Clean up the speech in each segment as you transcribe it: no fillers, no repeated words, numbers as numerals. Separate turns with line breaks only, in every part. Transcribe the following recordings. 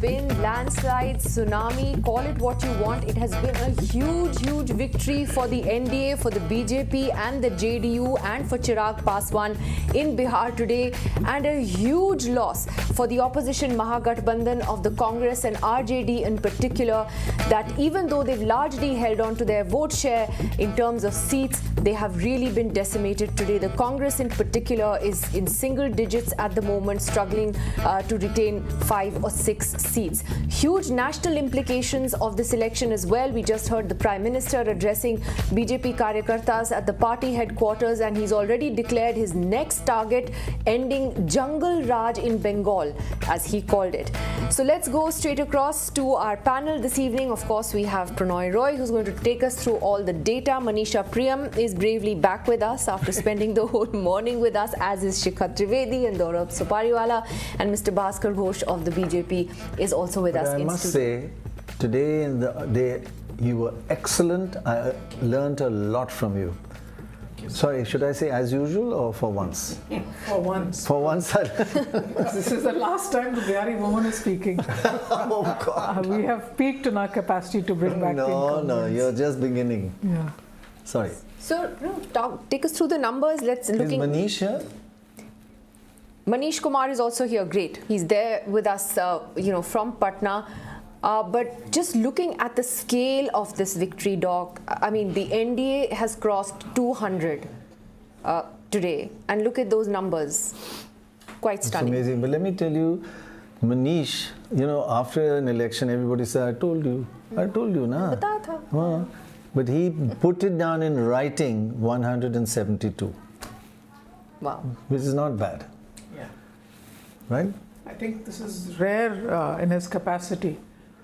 been landslides, tsunami, call it what you want. It has been a huge victory for the NDA, for the BJP and the JDU and for Chirag Paswan in Bihar today, and a huge loss for the opposition Mahagathbandhan of the Congress and RJD in particular, that even though they've largely held on to their vote share in terms of seats, they have really been decimated today. The Congress in particular is in single digits at the moment, struggling to retain 5 or 6 seats. Huge national implications of this election as well. We just heard the Prime Minister addressing BJP Karyakartas at the party headquarters, and he's already declared his next target, ending Jungle Raj in Bengal, as he called it. So let's go straight across to our panel this evening. Of course, we have Pranoy Roy, who's going to take us through all the data. Manisha Priyam is bravely back with us after spending the whole morning with us, as is Shikhar Trivedi and Gaurav Supariwala, and Mr. Bhaskar Ghosh of the BJP is also with us.
I must say, today in the day, you were excellent. I learned a lot from you. Sorry, should I say as usual or for once?
For once.
For once.
This is the last time the Bihari woman is speaking.
Oh God.
We have peaked in our capacity to bring back
No, you're just beginning.
Yeah.
Sorry.
So, take us through the numbers. Let's look.
Is Manish here?
Manish Kumar is also here. Great. He's there with us, from Patna. But just looking at the scale of this victory, Doc, I mean, the NDA has crossed 200 today. And look at those numbers. Quite stunning.
It's amazing. But let me tell you, Manish, after an election, everybody said, I told you, na.
Bata tha.
But he put it down in writing, 172.
Wow.
Which is not bad.
Yeah.
Right?
I think this is rare in his capacity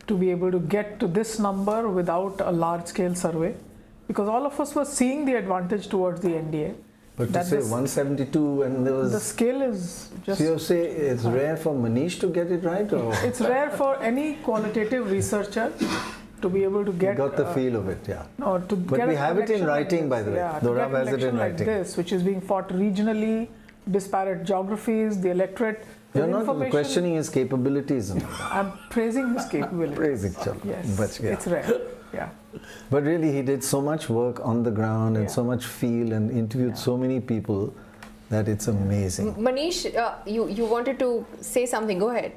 to be able to get to this number without a large-scale survey, because all of us were seeing the advantage towards the NDA.
But to say 172 and there was...
The scale is just...
So you say it's rare for Manish to get it right? Or?
It's rare for any qualitative researcher to be able to get...
You got the feel of it, yeah.
No, to
but
get
we have it in writing, by the way.
Yeah,
Gaurav has it in writing.
Like this, which is being fought regionally, disparate geographies, the electorate...
You're not questioning his capabilities.
I'm praising his capabilities.
Praising, chalo.
Yes,
but, yeah.
it's rare. Yeah.
But really, he did so much work on the ground and so much feel and interviewed so many people that it's amazing.
Manish, you wanted to say something. Go ahead.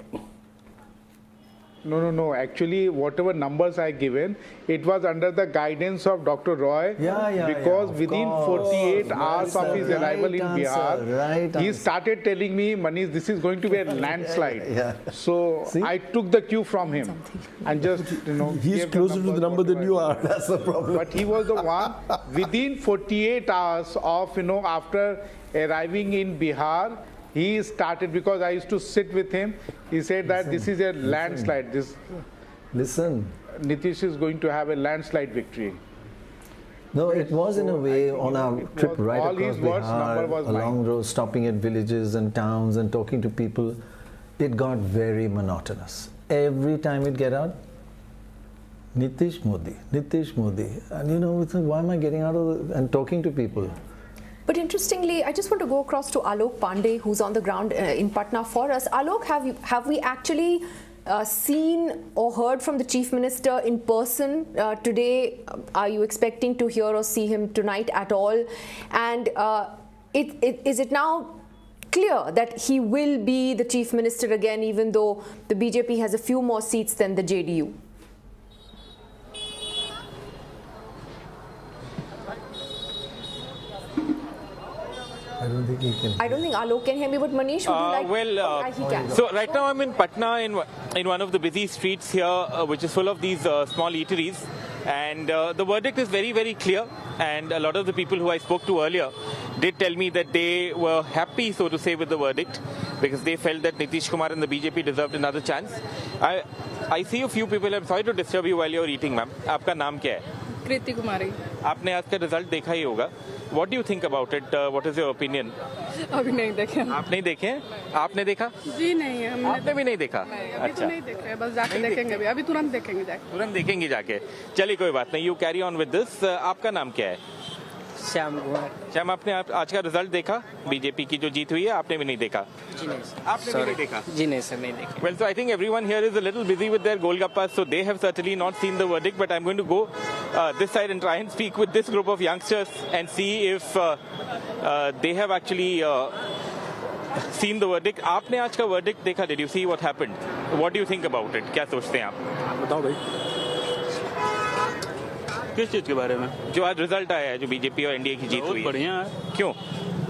No. Actually, whatever numbers I given, it was under the guidance of Dr. Roy. Because within 48 hours of his arrival in Bihar, he started telling me, Manish, this is going to be a landslide. So I took the cue from him and just,
He's closer to the number than you are.
That's the problem.
But he was the one within 48 hours of, after arriving in Bihar, he started, because I used to sit with him, he said that this is a landslide.
Listen.
Nitish is going to have a landslide victory.
No, it was in a way on our trip right across Bihar, along roads, stopping at villages and towns and talking to people. It got very monotonous. Every time we'd get out, Nitish Modi. And why am I getting out of and talking to people?
But interestingly, I just want to go across to Alok Pandey, who's on the ground in Patna for us. Alok, have we actually seen or heard from the Chief Minister in person today? Are you expecting to hear or see him tonight at all? And is it now clear that he will be the Chief Minister again, even though the BJP has a few more seats than the JDU?
I don't think he can.
I don't think Alok can hear me, but Manish, would you like? He can.
So right now I'm in Patna in one of the busy streets here, which is full of these small eateries. And the verdict is very, very clear. And a lot of the people who I spoke to earlier did tell me that they were happy, so to say, with the verdict, because they felt that Nitish Kumar and the BJP deserved another chance. I see a few people. I'm sorry to disturb you while you're eating, ma'am. आपका नाम क्या है?
कृति कुमारी.
आपने आज का result देखा ही होगा. What do you think about it? What is your opinion?
अभी नहीं देखे.
आप नहीं देखे? आपने देखा?
जी नहीं, हमने.
आपने भी नहीं देखा?
अभी तो नहीं देखे, बस जाके देखेंगे अभी. अभी तुरंत देखेंगे जाके.
तुरंत देखेंगे जाके. चलिए कोई बात नहीं. You carry on with this. आपका नाम क्या है?
श्याम कुमार.
श्याम, आपने आज का रिजल्ट देखा? बीजेपी की जो जीत हुई है, आपने भी नहीं देखा? आपने भी नहीं देखा?
जी नहीं सर, नहीं देखा।
Well, so I think everyone here is a little busy with their golgappas, so they have certainly not seen the verdict. But I'm going to go this side and try and speak with this group of youngsters and see if they have actually seen the verdict. आपने आज का verdict देखा? Did you see what happened? What do you think about it? क्या सोचते हैं आप?
बताओ भाई, किस चीज़ के बारे में?
जो आज रिजल्ट आया है, जो बीजेपी और एनडीए की जीत हुई है।
बहुत बढ़िया है।
क्यों?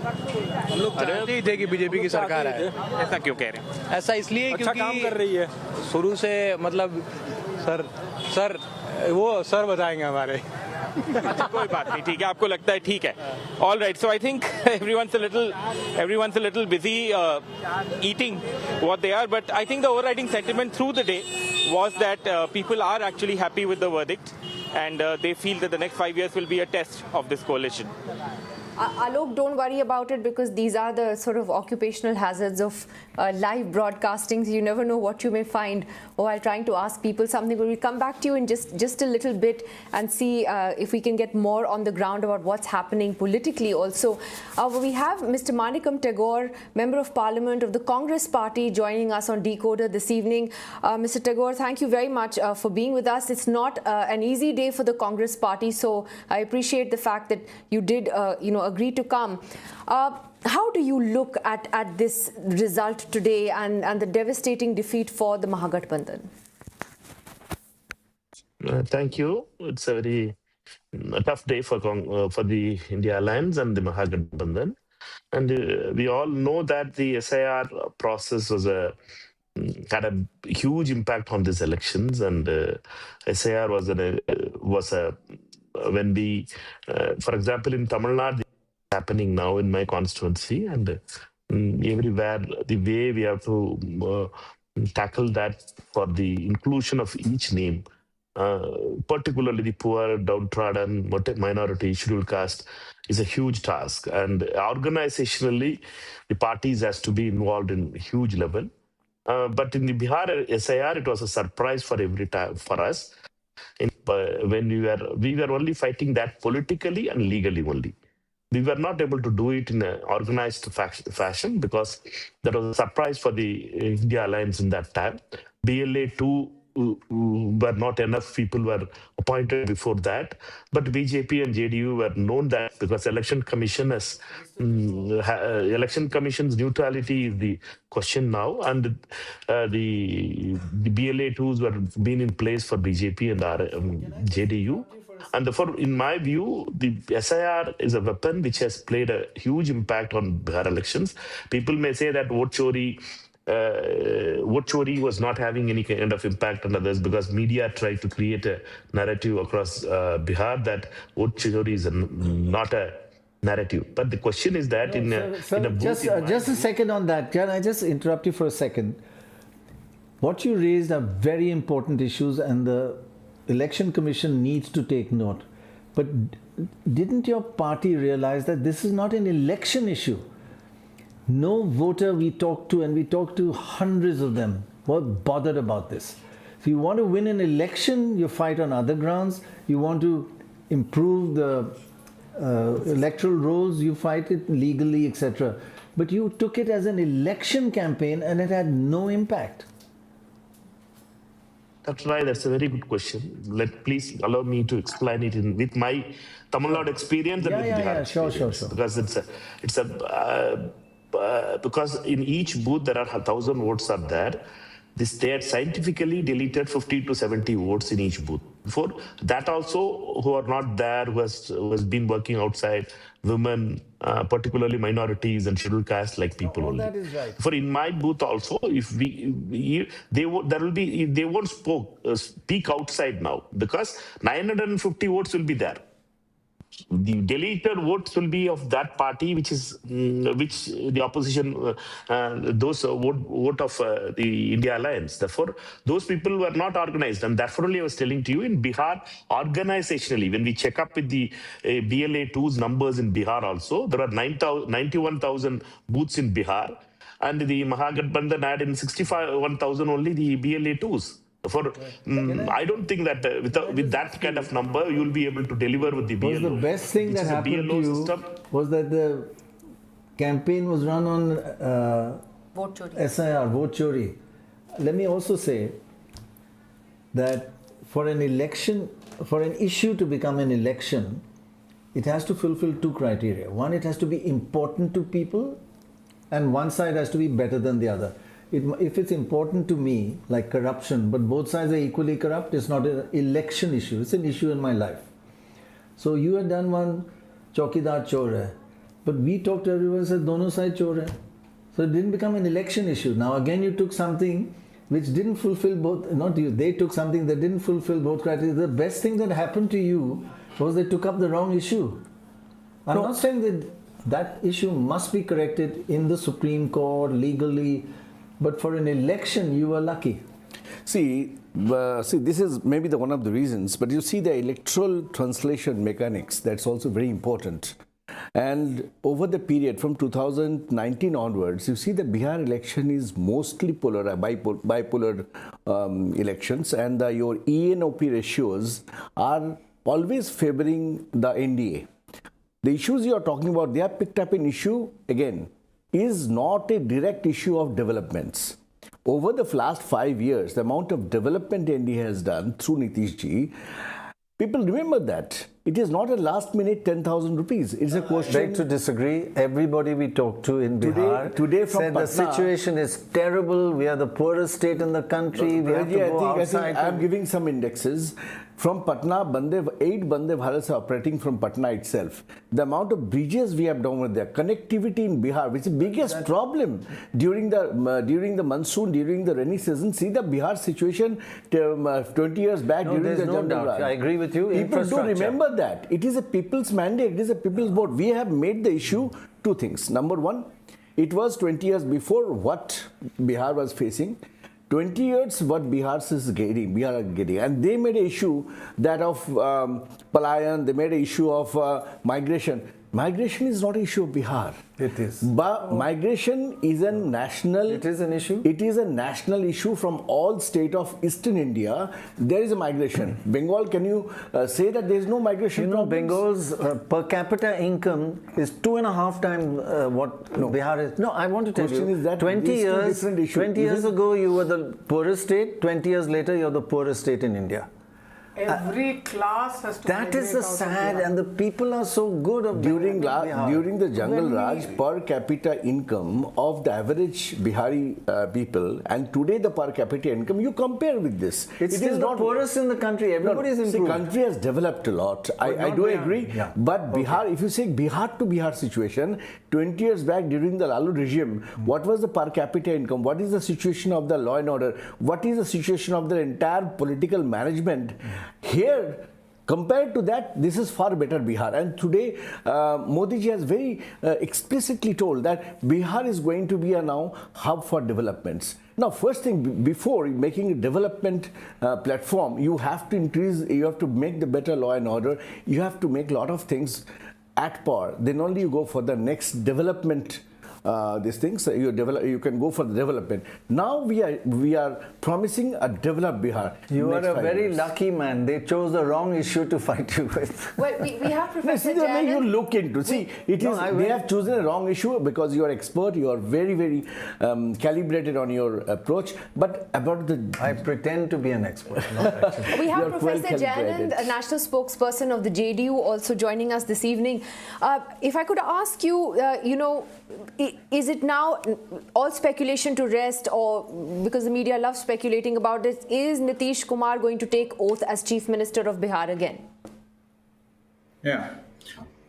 हम लोग चाहते ही थे कि बीजेपी की सरकार आए।
ऐसा क्यों कह रहे हैं?
ऐसा इसलिए
अच्छा
क्योंकि
काम कर रही है।
शुरू से मतलब सर वो सर बताएंगे हमारे।
अच्छा, कोई बात नहीं, ठीक है, आपको लगता है ठीक है। All right, so I think everyone's a little busy eating what they are, but I think the overriding sentiment through the day was that people are actually happy with the verdict, and they feel that the next 5 years will be a test of this coalition.
Alok, don't worry about it, because these are the sort of occupational hazards of live broadcasting. So you never know what you may find while trying to ask people something. We'll come back to you in just a little bit and see if we can get more on the ground about what's happening politically also. We have Mr. Manikam Tagore, Member of Parliament of the Congress Party, joining us on DeKoder this evening. Mr. Tagore, thank you very much for being with us. It's not an easy day for the Congress Party, so I appreciate the fact that you did, agree to come. How do you look at this result today and the devastating defeat for the Mahagathbandhan?
Thank you. It's a very tough day for the India Alliance and the Mahagathbandhan. And we all know that the SIR process had a huge impact on these elections, and SIR was when we, for example, in Tamil Nadu, happening now in my constituency, and everywhere the way we have to tackle that for the inclusion of each name, particularly the poor, downtrodden, minority, scheduled caste, is a huge task. And organizationally, the parties has to be involved in huge level. But in the Bihar SIR, it was a surprise for every time for us. When we were only fighting that politically and legally only. We were not able to do it in an organized fashion because that was a surprise for the India Alliance in that time. BLA 2 were not enough people were appointed before that, but BJP and JDU were known that because election commission's neutrality is the question now, and the BLA 2s were being in place for BJP and JDU. And therefore, in my view, the SIR is a weapon which has played a huge impact on Bihar elections. People may say that vote chori was not having any kind of impact on others because media tried to create a narrative across Bihar that vote chori is not a narrative. But the question is that in a booth,
just a second on that. Can I just interrupt you for a second? What you raised are very important issues, and the Election Commission needs to take note. But didn't your party realize that this is not an election issue? No voter we talked to, and we talked to hundreds of them, were bothered about this. So you want to win an election, you fight on other grounds. You want to improve the electoral rolls, you fight it legally, etc. But you took it as an election campaign and it had no impact.
That's right. That's a very good question. Please allow me to explain it with my Tamil Nadu experience and with Bihar experience.
Sure.
Because because in each booth there are 1,000 votes are there. They had scientifically deleted 50 to 70 votes in each booth. For that also, who are not there, who has been working outside, women, particularly minorities and scheduled caste like people only.
That is right.
For in my booth also, if they won't speak outside now because 950 votes will be there. The deleted votes will be of that party, which the opposition, those vote of the India Alliance. Therefore, those people were not organized, and therefore only I was telling to you in Bihar, organizationally, when we check up with the BLA 2's numbers in Bihar also, there are 91,000 booths in Bihar, and the Mahagathbandhan had in 61,000 only the BLA 2's. I don't think that with that kind of number, you'll be able to deliver with the BLO.
The best thing that happened to you was that the campaign was run on
Vote chori.
SIR, vote chori. Let me also say that for an election, for an issue to become an election, it has to fulfill two criteria. One, it has to be important to people, and one side has to be better than the other. If it's important to me, like corruption, but both sides are equally corrupt, it's not an election issue, it's an issue in my life. So you had done one, Chaukidar chor hai, but we talked to everyone and said, dono side chor hai. So it didn't become an election issue. Now again you took something which didn't fulfill both, not you, they took something that didn't fulfill both criteria. The best thing that happened to you was they took up the wrong issue. I'm not saying that that issue must be corrected in the Supreme Court, legally, but for an election, you were lucky.
See, this is maybe one of the reasons, but you see the electoral translation mechanics, that's also very important. And over the period from 2019 onwards, you see the Bihar election is mostly bipolar elections, and your ENOP ratios are always favoring the NDA. The issues you are talking about, they are picked up an issue, again, is not a direct issue of developments. Over the last 5 years, the amount of development NDA has done through Nitish ji, people remember that. It is not a last minute 10,000 rupees. It's a question.
I beg to disagree. Everybody we talked to in Bihar
today from
said
Patna,
the situation is terrible. We are the poorest state in the country. We have to go outside.
I am giving some indexes. From Patna, 8 Bande Bharats are operating from Patna itself. The amount of bridges we have done with there, connectivity in Bihar, which is the biggest problem during the monsoon, during the rainy season. See the Bihar situation 20 years back during the
no doubt. I agree with you.
People do remember that. It is a people's mandate. It is a people's vote. We have made the issue two things. Number one, it was 20 years before what Bihar was facing. 20 years what Bihar is getting, and they made an issue that of Palayan, they made an issue of migration. Migration is not an issue of Bihar.
It is.
But migration is a national...
It is an issue?
It is a national issue from all states of Eastern India. There is a migration. Bengal, can you say that there is no migration?
You know, Bengal's per capita income is 2.5 times what Bihar is. No, I want to tell you,
is that
20 years ago you were the poorest state, 20 years later you're the poorest state in India.
Every class has to.
That is a sad, and the people are so good of
during the Jungle Raj, per capita income of the average Bihari people, and today the per capita income, you compare with this.
It is not poorest in the country. Everybody is improved.
The country has developed a lot. I do agree. Yeah. But Bihar, if you say Bihar to Bihar situation, 20 years back during the Lalu regime, what was the per capita income? What is the situation of the law and order? What is the situation of the entire political management? Here, compared to that, this is far better Bihar. And today, Modi ji has very explicitly told that Bihar is going to be a now hub for developments. Now, first thing, before making a development platform, you have to you have to make the better law and order. You have to make a lot of things at par. Then only you go for the next development. These things you can go for the development. Now we are promising a developed Bihar.
You are a very lucky man. They chose the wrong issue to fight you with.
Well, we have Professor
the way you look into. See, they have chosen a wrong issue because you are expert. You are very, very calibrated on your approach. But about
I pretend to be an expert. Not actually.
We have Professor Jayanand, a national spokesperson of the JDU, also joining us this evening. If I could ask you, is it now all speculation to rest, or because the media loves speculating about this, is Nitish Kumar going to take oath as Chief Minister of Bihar again?
Yeah.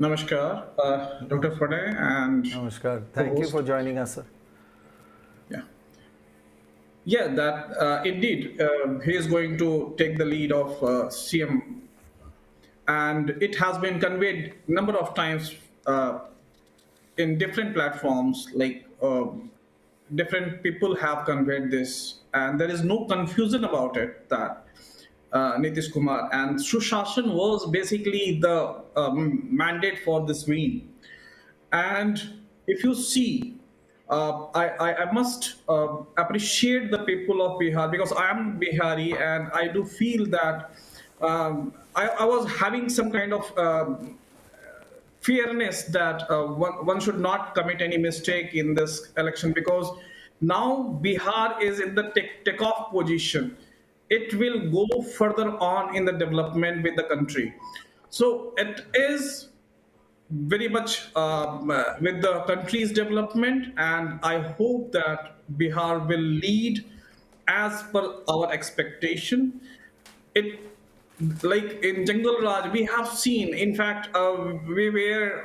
Namaskar, Dr. Fade and...
Namaskar. Thank you for joining us, sir.
Yeah. Yeah, that indeed, he is going to take the lead of CM. And it has been conveyed a number of times in different platforms, like different people have conveyed this, and there is no confusion about it that Nitish Kumar and Sushashan was basically the mandate for this win. And if you see, I must appreciate the people of Bihar, because I am Bihari and I do feel that I was having some kind of fairness that one should not commit any mistake in this election, because Now Bihar is in the take-off position. It will go further on in the development with the country. So it is very much with the country's development, and I hope that Bihar will lead as per our expectation. It, like in Jungle Raj, we have seen, in fact, we were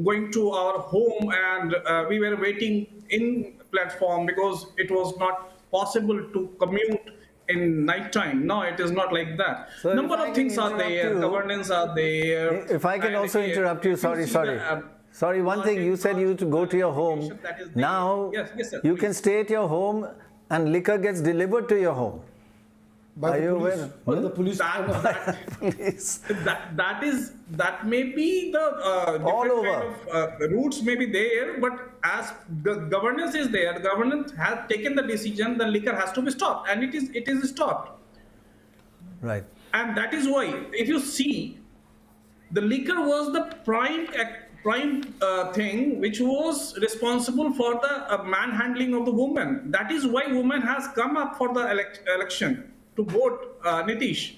going to our home and we were waiting in platform because it was not possible to commute in night time. No, it is not like that.
So
number of things are there, governance are there.
If I can also interrupt you, sorry, one thing, you said you to go to your home. Now,
yes, sir,
you can stay at your home and liquor gets delivered to your home.
By the police. By the police.
That may be the different kind of routes may be there, but as the governance is there, the governance has taken the decision, the liquor has to be stopped, and it is stopped.
Right.
And that is why, if you see, the liquor was the prime thing which was responsible for the manhandling of the woman. That is why woman has come up for the election to vote Nitish.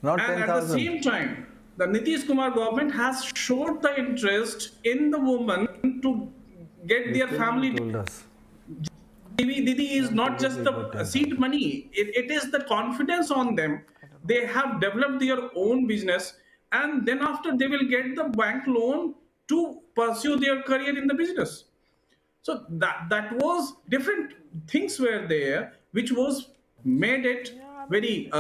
Not
and
10,000.
At the same time, the Nitish Kumar government has showed the interest in the woman to get their family.
Told us.
Didi is not just the seed money. It is the confidence on them. They have developed their own business, and then after they will get the bank loan to pursue their career in the business. So that was different things were there, which was made it very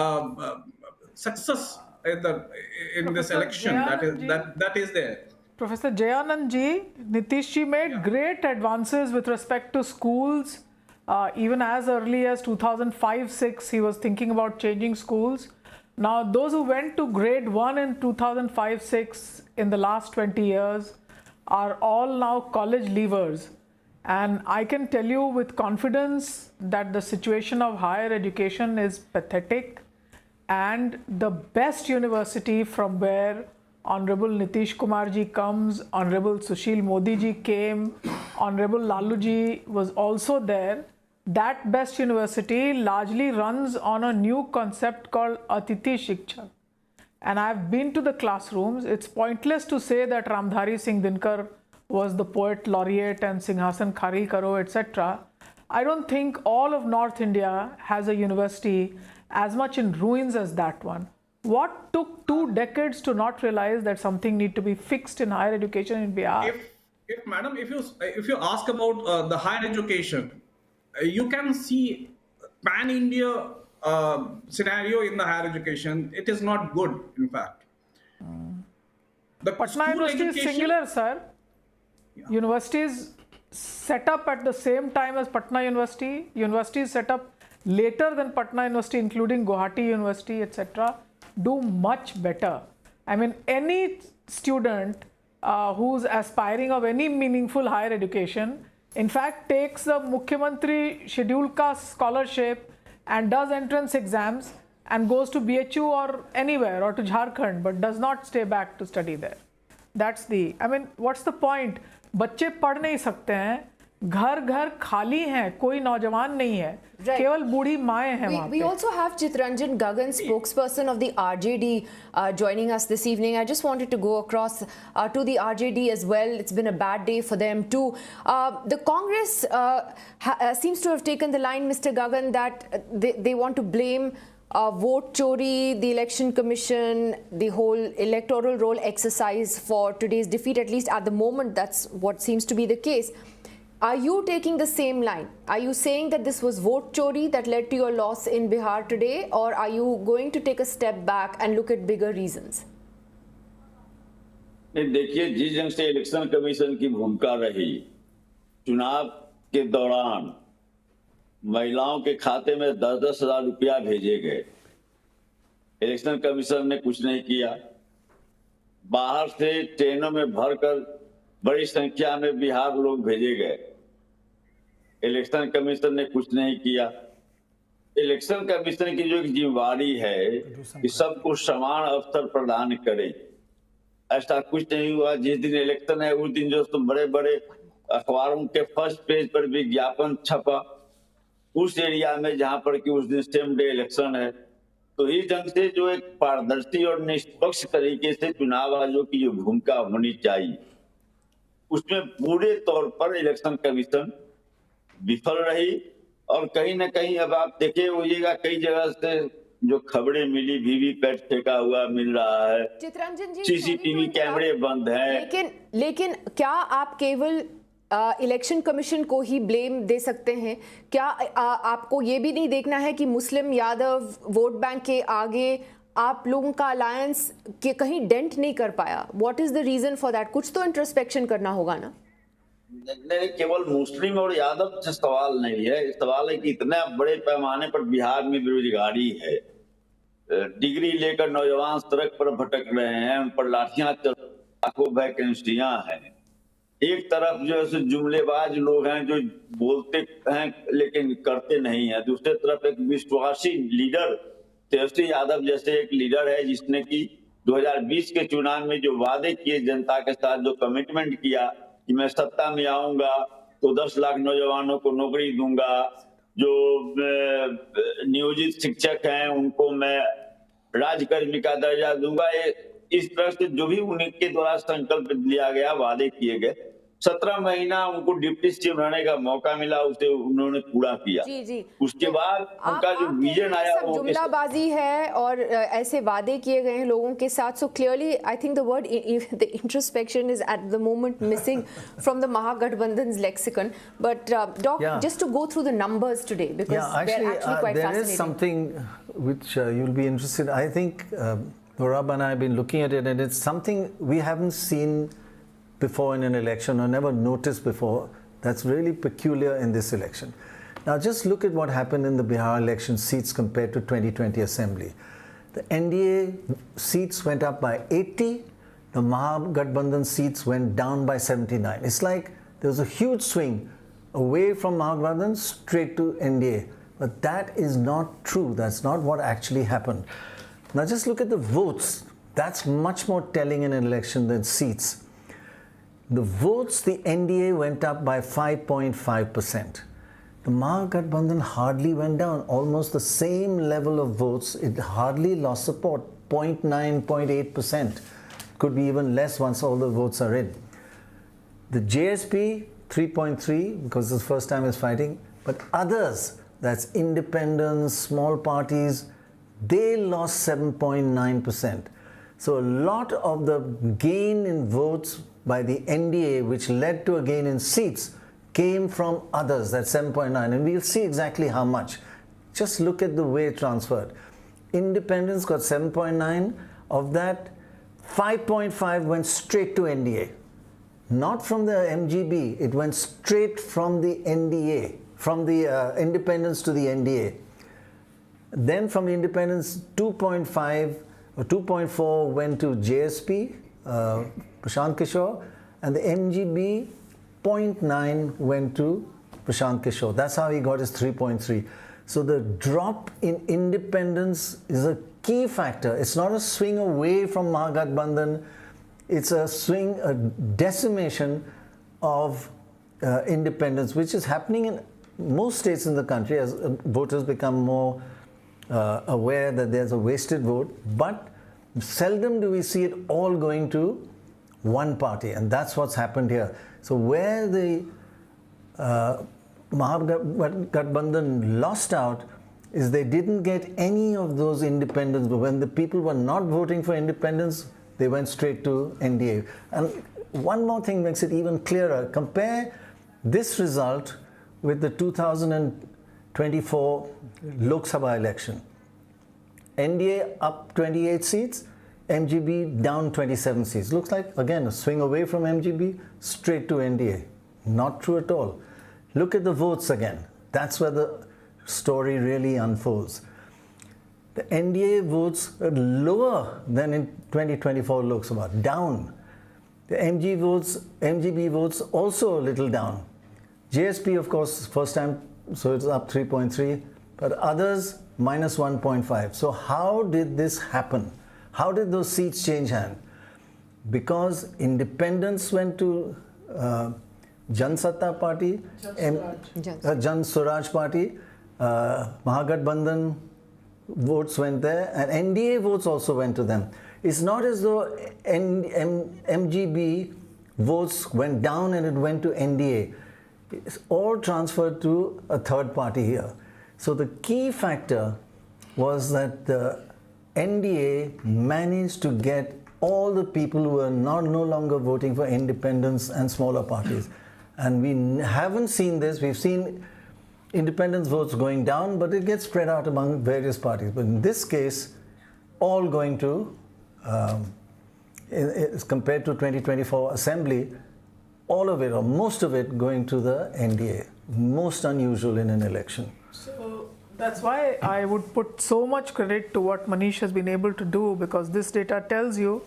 success in this election. That is there.
Professor Jayanand ji, Nitish ji made great advances with respect to schools. Even as early as 2005-06, he was thinking about changing schools. Now, those who went to grade 1 in 2005-06 in the last 20 years are all now college leavers. And I can tell you with confidence that the situation of higher education is pathetic, and the best university from where Honorable Nitish Kumar ji comes, Honorable Sushil Modi ji came, Honorable Lalu ji was also there. That best university largely runs on a new concept called Atithi Shikshak. And I've been to the classrooms. It's pointless to say that Ramdhari Singh Dinkar was the poet laureate and Singhasan Khari Karo, etc. I don't think all of North India has a university as much in ruins as that one. What took 2 decades to not realize that something need to be fixed in higher education in Bihar?
Madam, if you ask about the higher education, you can see pan-India scenario in the higher education. It is not good, in fact. The
Patna University is singular, sir. Yeah. Universities set up at the same time as Patna University. Universities set up later than Patna University, including Guwahati University, etc., do much better. I mean, any student who's aspiring of any meaningful higher education, in fact, takes the Mukhyamantri scheduled caste scholarship and does entrance exams and goes to BHU or anywhere or to Jharkhand, but does not stay back to study there. That's the, I mean, what's the point? बच्चे पढ़ नहीं सकते हैं, घर घर खाली हैं, कोई नौजवान नहीं है, केवल बूढ़ी माएं हैं वहाँ पे.
We also have Chitranjan Gagan, spokesperson of the RJD, joining us this evening. I just wanted to go across to the RJD as well. It's been a bad day for them too. The Congress seems to have taken the line, Mr. Gagan, that they want to blame vote chori, the election commission, the whole electoral roll exercise for today's defeat. At least at the moment, that's what seems to be the case. Are you taking the same line? Are you saying that this was vote chori that led to your loss in Bihar today, or are you going to take a step back and look at bigger reasons?
देखिए, जिस ढंग से election commission की भूमिका रही, चुनाव के दौरान महिलाओं के खाते में 10-10 हजार रुपया भेजे गए, इलेक्शन कमीशन ने कुछ नहीं किया. बाहर से ट्रेनों में भरकर बड़ी संख्या में बिहार लोग भेजे गए, इलेक्शन कमीशन ने कुछ नहीं किया. इलेक्शन कमीशन की जो जिम्मेवारी है कि सबको समान अवसर प्रदान करे, ऐसा कुछ नहीं हुआ. जिस दिन इलेक्शन है उस दिन जो बड़े बड़े अखबारों के फर्स्ट पेज पर विज्ञापन छपा उस एरिया में जहां पर कि उस दिन सेम डे इलेक्शन है। तो इस ढंग से जो एक पारदर्शी और निष्पक्ष तरीके से चुनाव आयोग की जो भूमिका होनी चाहिए उसमें पूरे तौर पर इलेक्शन कमीशन विफल रही। और कहीं ना कहीं अब आप देखे होइएगा कई जगह से जो खबरें मिली वीवीपैट फेंका हुआ मिल रहा है,
चित्ररंजन जी,
सीसीटीवी कैमरे बंद हैं।
लेकिन क्या आप केवल इलेक्शन कमीशन को ही ब्लेम दे सकते हैं? क्या आपको ये भी नहीं देखना है कि मुस्लिम यादव वोट बैंक के आगे आप लोगों का अलायंस के कहीं डेंट नहीं कर पाया? What is the reason for that? कुछ तो इंट्रोस्पेक्शन करना होगा ना।
नहीं, केवल मुस्लिम और यादव से सवाल नहीं है। सवाल है कि इतने बड़े पैमाने पर बिहार में बेरोजगारी है, डिग्री लेकर नौजवान सड़क पर भटक रहे हैं, उन पर लाठियां चल, लाखों वैकेंसियां हैं। एक तरफ जो है जुमलेबाज लोग हैं जो बोलते हैं लेकिन करते नहीं है, दूसरी तरफ एक विश्वासी लीडर तेजस्वी यादव जैसे एक लीडर है जिसने कि 2020 के चुनाव में जो वादे किए जनता के साथ, जो कमिटमेंट किया कि मैं सत्ता में आऊंगा तो 10 लाख नौजवानों को नौकरी दूंगा, जो नियोजित शिक्षक हैं उनको मैं राजकर्मी का दर्जा दूंगा। इस तरह से जो भी उनके द्वारा संकल्प लिया गया, वादे किए गए, 17 महीना उनको डिप्टी सीएम रहने का मौका मिला, उसे उन्होंने पूरा किया।
जी जी।
उसके बाद उनका जो विजन आया
वो जुमलाबाजी है और ऐसे वादे किए गए हैं लोगों के साथ। So clearly I think the word the introspection is at the moment missing from the Mahagathbandhan's lexicon. But Doc, just to go through the numbers today, because they're actually quite fascinating.
There is something which you'll be interested. I think Gaurav and I have been looking at it, and it's something we haven't seen before in an election or never noticed before. That's really peculiar in this election. Now just look at what happened in the Bihar election seats compared to 2020 assembly. The NDA seats went up by 80, the Mahagathbandhan seats went down by 79. It's like there was a huge swing away from Mahagathbandhan straight to NDA. But that is not true. That's not what actually happened. Now just look at the votes. That's much more telling in an election than seats. The votes, the NDA went up by 5.5%. The Mahagathbandhan hardly went down, almost the same level of votes. It hardly lost support, 0.9, 0.8%. Could be even less once all the votes are in. The JSP, 3.3, because it's the first time it's fighting. But others, that's independents, small parties, they lost 7.9%. So a lot of the gain in votes by the NDA, which led to a gain in seats, came from others, that's 7.9, and we'll see exactly how much. Just look at the way it transferred. Independents got 7.9, of that 5.5 went straight to NDA. Not from the MGB, it went straight from the NDA, from the independents to the NDA. Then from the independents, 2.5 or 2.4 went to JSP, Prashant Kishore, and the MGB 0.9 went to Prashant Kishore. That's how he got his 3.3. So the drop in independence is a key factor. It's not a swing away from Mahagathbandhan. It's a swing, a decimation of independence, which is happening in most states in the country as voters become more aware that there's a wasted vote. But seldom do we see it all going to one party, and that's what's happened here. So where the Mahagathbandhan lost out is they didn't get any of those independents, but when the people were not voting for independence, they went straight to NDA. And one more thing makes it even clearer. Compare this result with the 2024 Lok Sabha election. NDA up 28 seats, MGB down 27 seats. Looks like, again, a swing away from MGB, straight to NDA. Not true at all. Look at the votes again. That's where the story really unfolds. The NDA votes are lower than in 2024 Lok Sabha, down. The MGB votes also a little down. JSP, of course, first time, so it's up 3.3, but others minus 1.5. So how did this happen? How did those seats change hand? Because independents went to Jan Satta Party, Jan Swaraj Party, Mahagathbandhan votes went there, and NDA votes also went to them. It's not as though MGB votes went down and it went to NDA. It's all transferred to a third party here. So the key factor was that the NDA managed to get all the people who are no longer voting for independents and smaller parties. And we haven't seen this. We've seen independence votes going down, but it gets spread out among various parties. But in this case, all going to, as compared to 2024 Assembly, all of it or most of it going to the NDA. Most unusual in an election.
So that's why I would put so much credit to what Manish has been able to do, because this data tells you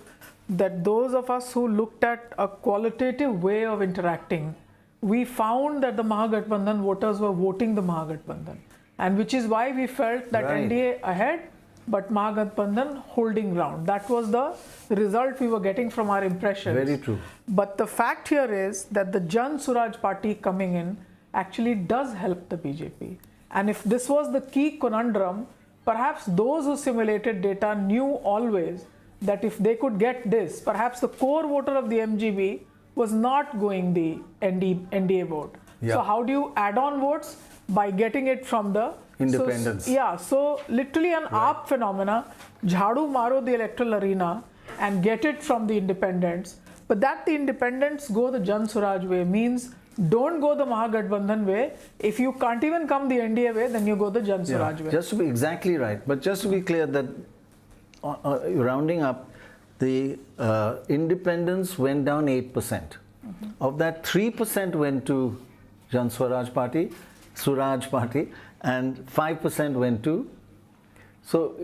that those of us who looked at a qualitative way of interacting, we found that the Mahagathbandhan voters were voting the Mahagathbandhan, and which is why we felt that NDA ahead, but Mahagathbandhan holding ground. That was the result we were getting from our impressions.
Very true.
But the fact here is that the Jan Swaraj Party coming in actually does help the BJP. And if this was the key conundrum, perhaps those who simulated data knew always that if they could get this, perhaps the core voter of the MGB was not going the NDA vote. Yeah. So how do you add on votes? By getting it from the
independents.
So literally an AAP phenomena, jhadu maro the electoral arena and get it from the independents. But that the independents go the Jan Swaraj way means don't go the Mahagathbandhan way. If you can't even come the NDA way, then you go the Jan Swaraj way.
Just to be exactly right, but just to be clear that rounding up, the independents went down 8%. Of that, 3% went to Jan Swaraj Party, and 5% went to. So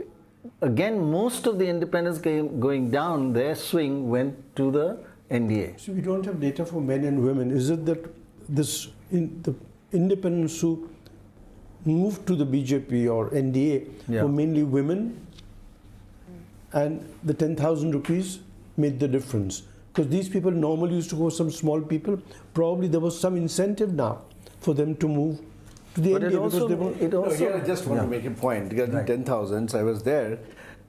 again, most of the independents going down, their swing went to the NDA.
So we don't have data for men and women. Is it that the independents who moved to the BJP or NDA were mainly women, and the 10,000 rupees made the difference? Because these people normally used to go some small people. Probably there was some incentive now for them to move to the NDA.
Here I just want to make a point. Because the 10,000s, I was there.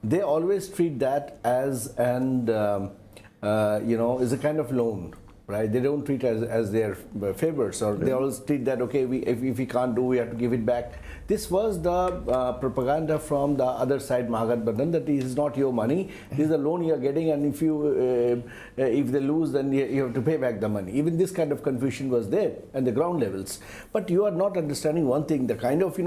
They always treat that as an is a kind of loan, right? They don't treat it as their favors, or they always treat that, okay, if we can't do, we have to give it back. This was the propaganda from the other side, Mahagathbandhan, that this is not your money, this is a loan you are getting, and if they lose, then you have to pay back the money. Even this kind of confusion was there at the ground levels. But you are not understanding one thing, the kind of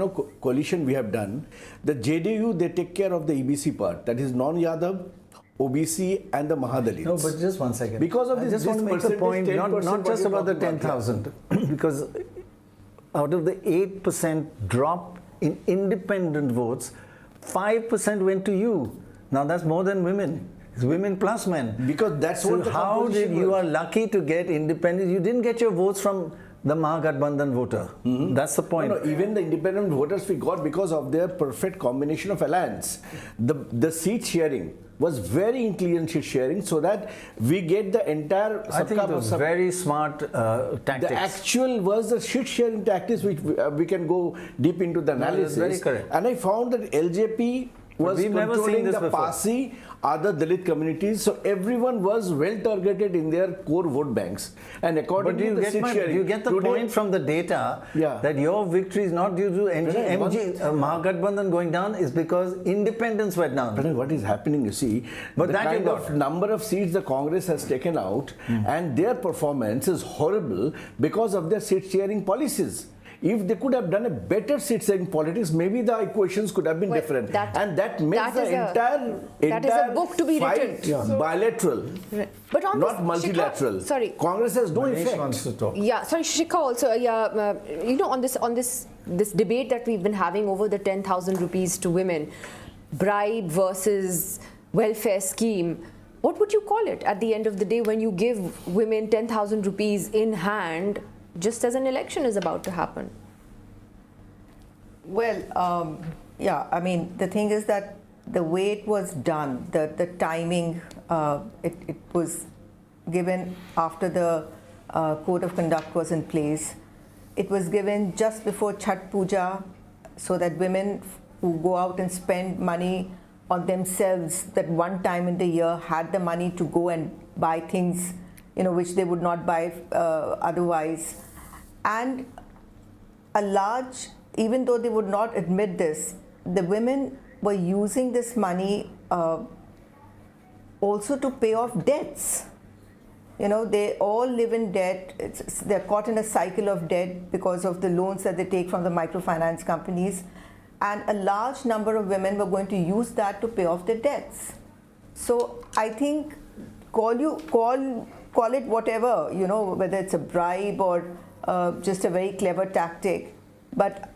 coalition we have done. The JDU, they take care of the EBC part, that is non-Yadav, OBC and the Mahadalits.
No, but just one second.
Because of
I just want to make the point, not just about the 10,000, because out of the 8% drop in independent votes, 5% went to you. Now that's more than women. It's women plus men.
Because that's what the
how did you are lucky to get independent? You didn't get your votes from the Mahagathbandhan voter. That's the point.
No, even the independent voters we got because of their perfect combination of alliance. The seat sharing was very intelligent seat sharing, so that we get the entire.
I think it was very smart tactics.
The actual was the seat sharing tactics, which we can go deep into the analysis.
Very correct.
And I found that LJP was controlling the Parsi, other Dalit communities, so everyone was well targeted in their core vote banks. And according to the seat sharing,
you get the point from the data that your victory is not due to Mahagathbandhan going down, is because independents went down.
But what is happening, you see, but the kind of number of seats the Congress has taken out, and their performance is horrible because of their seat sharing policies. If they could have done a better seat-sharing politics, maybe the equations could have been different. And that makes the entire
a book to be
fight bilateral,
but on
not
this,
multilateral.
Shikha,
Congress has no
Manish
effect.
wants to talk.
Yeah, sorry, Shikha also, on this debate that we've been having over the 10,000 rupees to women, bribe versus welfare scheme, what would you call it at the end of the day when you give women 10,000 rupees in hand just as an election is about to happen?
Well, I mean, the thing is that the way it was done, the timing, it was given after the code of conduct was in place. It was given just before Chhat Puja so that women who go out and spend money on themselves that one time in the year had the money to go and buy things, which they would not buy otherwise. And a large, even though they would not admit this, the women were using this money also to pay off debts. They all live in debt. They're caught in a cycle of debt because of the loans that they take from the microfinance companies. And a large number of women were going to use that to pay off their debts. So I think call it whatever, whether it's a bribe or just a very clever tactic. But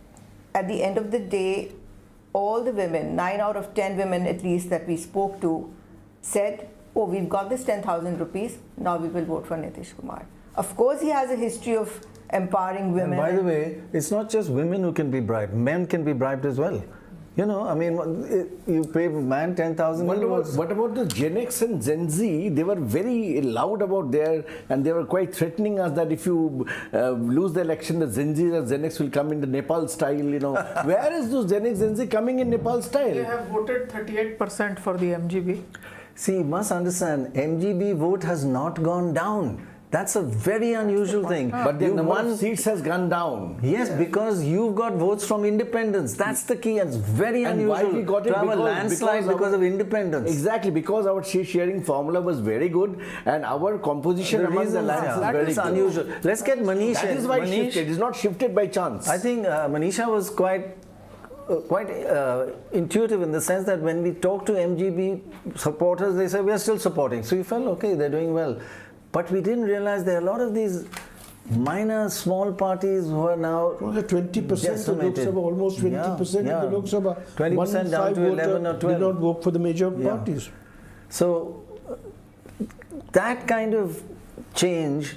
at the end of the day, all the women, 9 out of 10 women at least that we spoke to, said, oh, we've got this 10,000 rupees, now we will vote for Nitish Kumar. Of course, he has a history of empowering women.
And by the way, it's not just women who can be bribed, men can be bribed as well. You pay a man 10,000.
What about the Gen X and Gen Z? They were very loud about and they were quite threatening us that if you lose the election, the Gen Z and Gen X will come in the Nepal style, Where is those Gen X, Gen Z coming in Nepal style?
They have voted 38% for the MGB.
See, you must understand, MGB vote has not gone down. That's a very unusual thing.
But the number of seats has gone down.
Yes, because you've got votes from independents. That's the key. It's very unusual
why we got it?
to have a landslide because of independents.
Exactly, because our seat sharing formula was very good and our composition among the lands is very good.
That is unusual. Let's get Manish.
That is why it is not shifted by chance.
I think Manisha was quite intuitive in the sense that when we talk to MGB supporters, they say we are still supporting. So you felt, okay, they're doing well. But we didn't realize there are a lot of these minor, small parties who are now
20% of Lok Sabha, almost 20% of the Lok Sabha.
20% down to 11 or 12.
Did not vote for the major parties.
So that kind of change,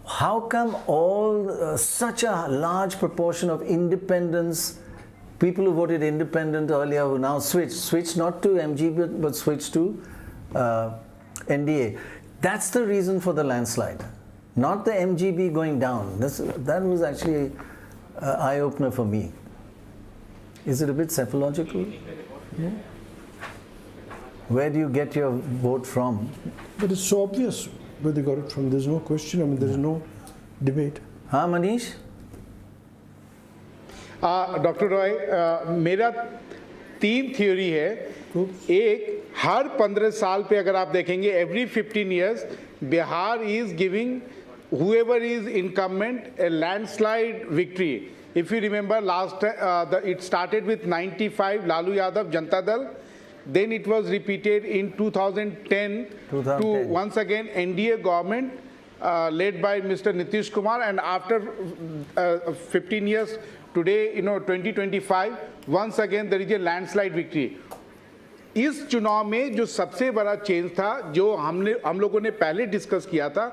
how come such a large proportion of independents, people who voted independent earlier who now switched not to MGB but switched to NDA? That's the reason for the landslide, not the MGB going down. That was actually an eye-opener for me. Is it a bit psychological? Yeah. Where do you get your vote from?
But it's so obvious where they got it from. There's no question. There's no debate.
हाँ Manish?
Doctor Roy, मेरा 3 theory है. एक, हर 15 साल पे अगर आप देखेंगे, every 15 years, Bihar is giving whoever is incumbent a landslide victory. If you remember, it started with 95, Lalu Yadav, Janata Dal. Then it was repeated in 2010 to once again NDA government led by Mr. Nitish Kumar, and after 15 years today, 2025, once again there is a landslide victory. इस चुनाव में जो सबसे बड़ा change था, जो हम लोगों ने पहले डिस्कस किया था,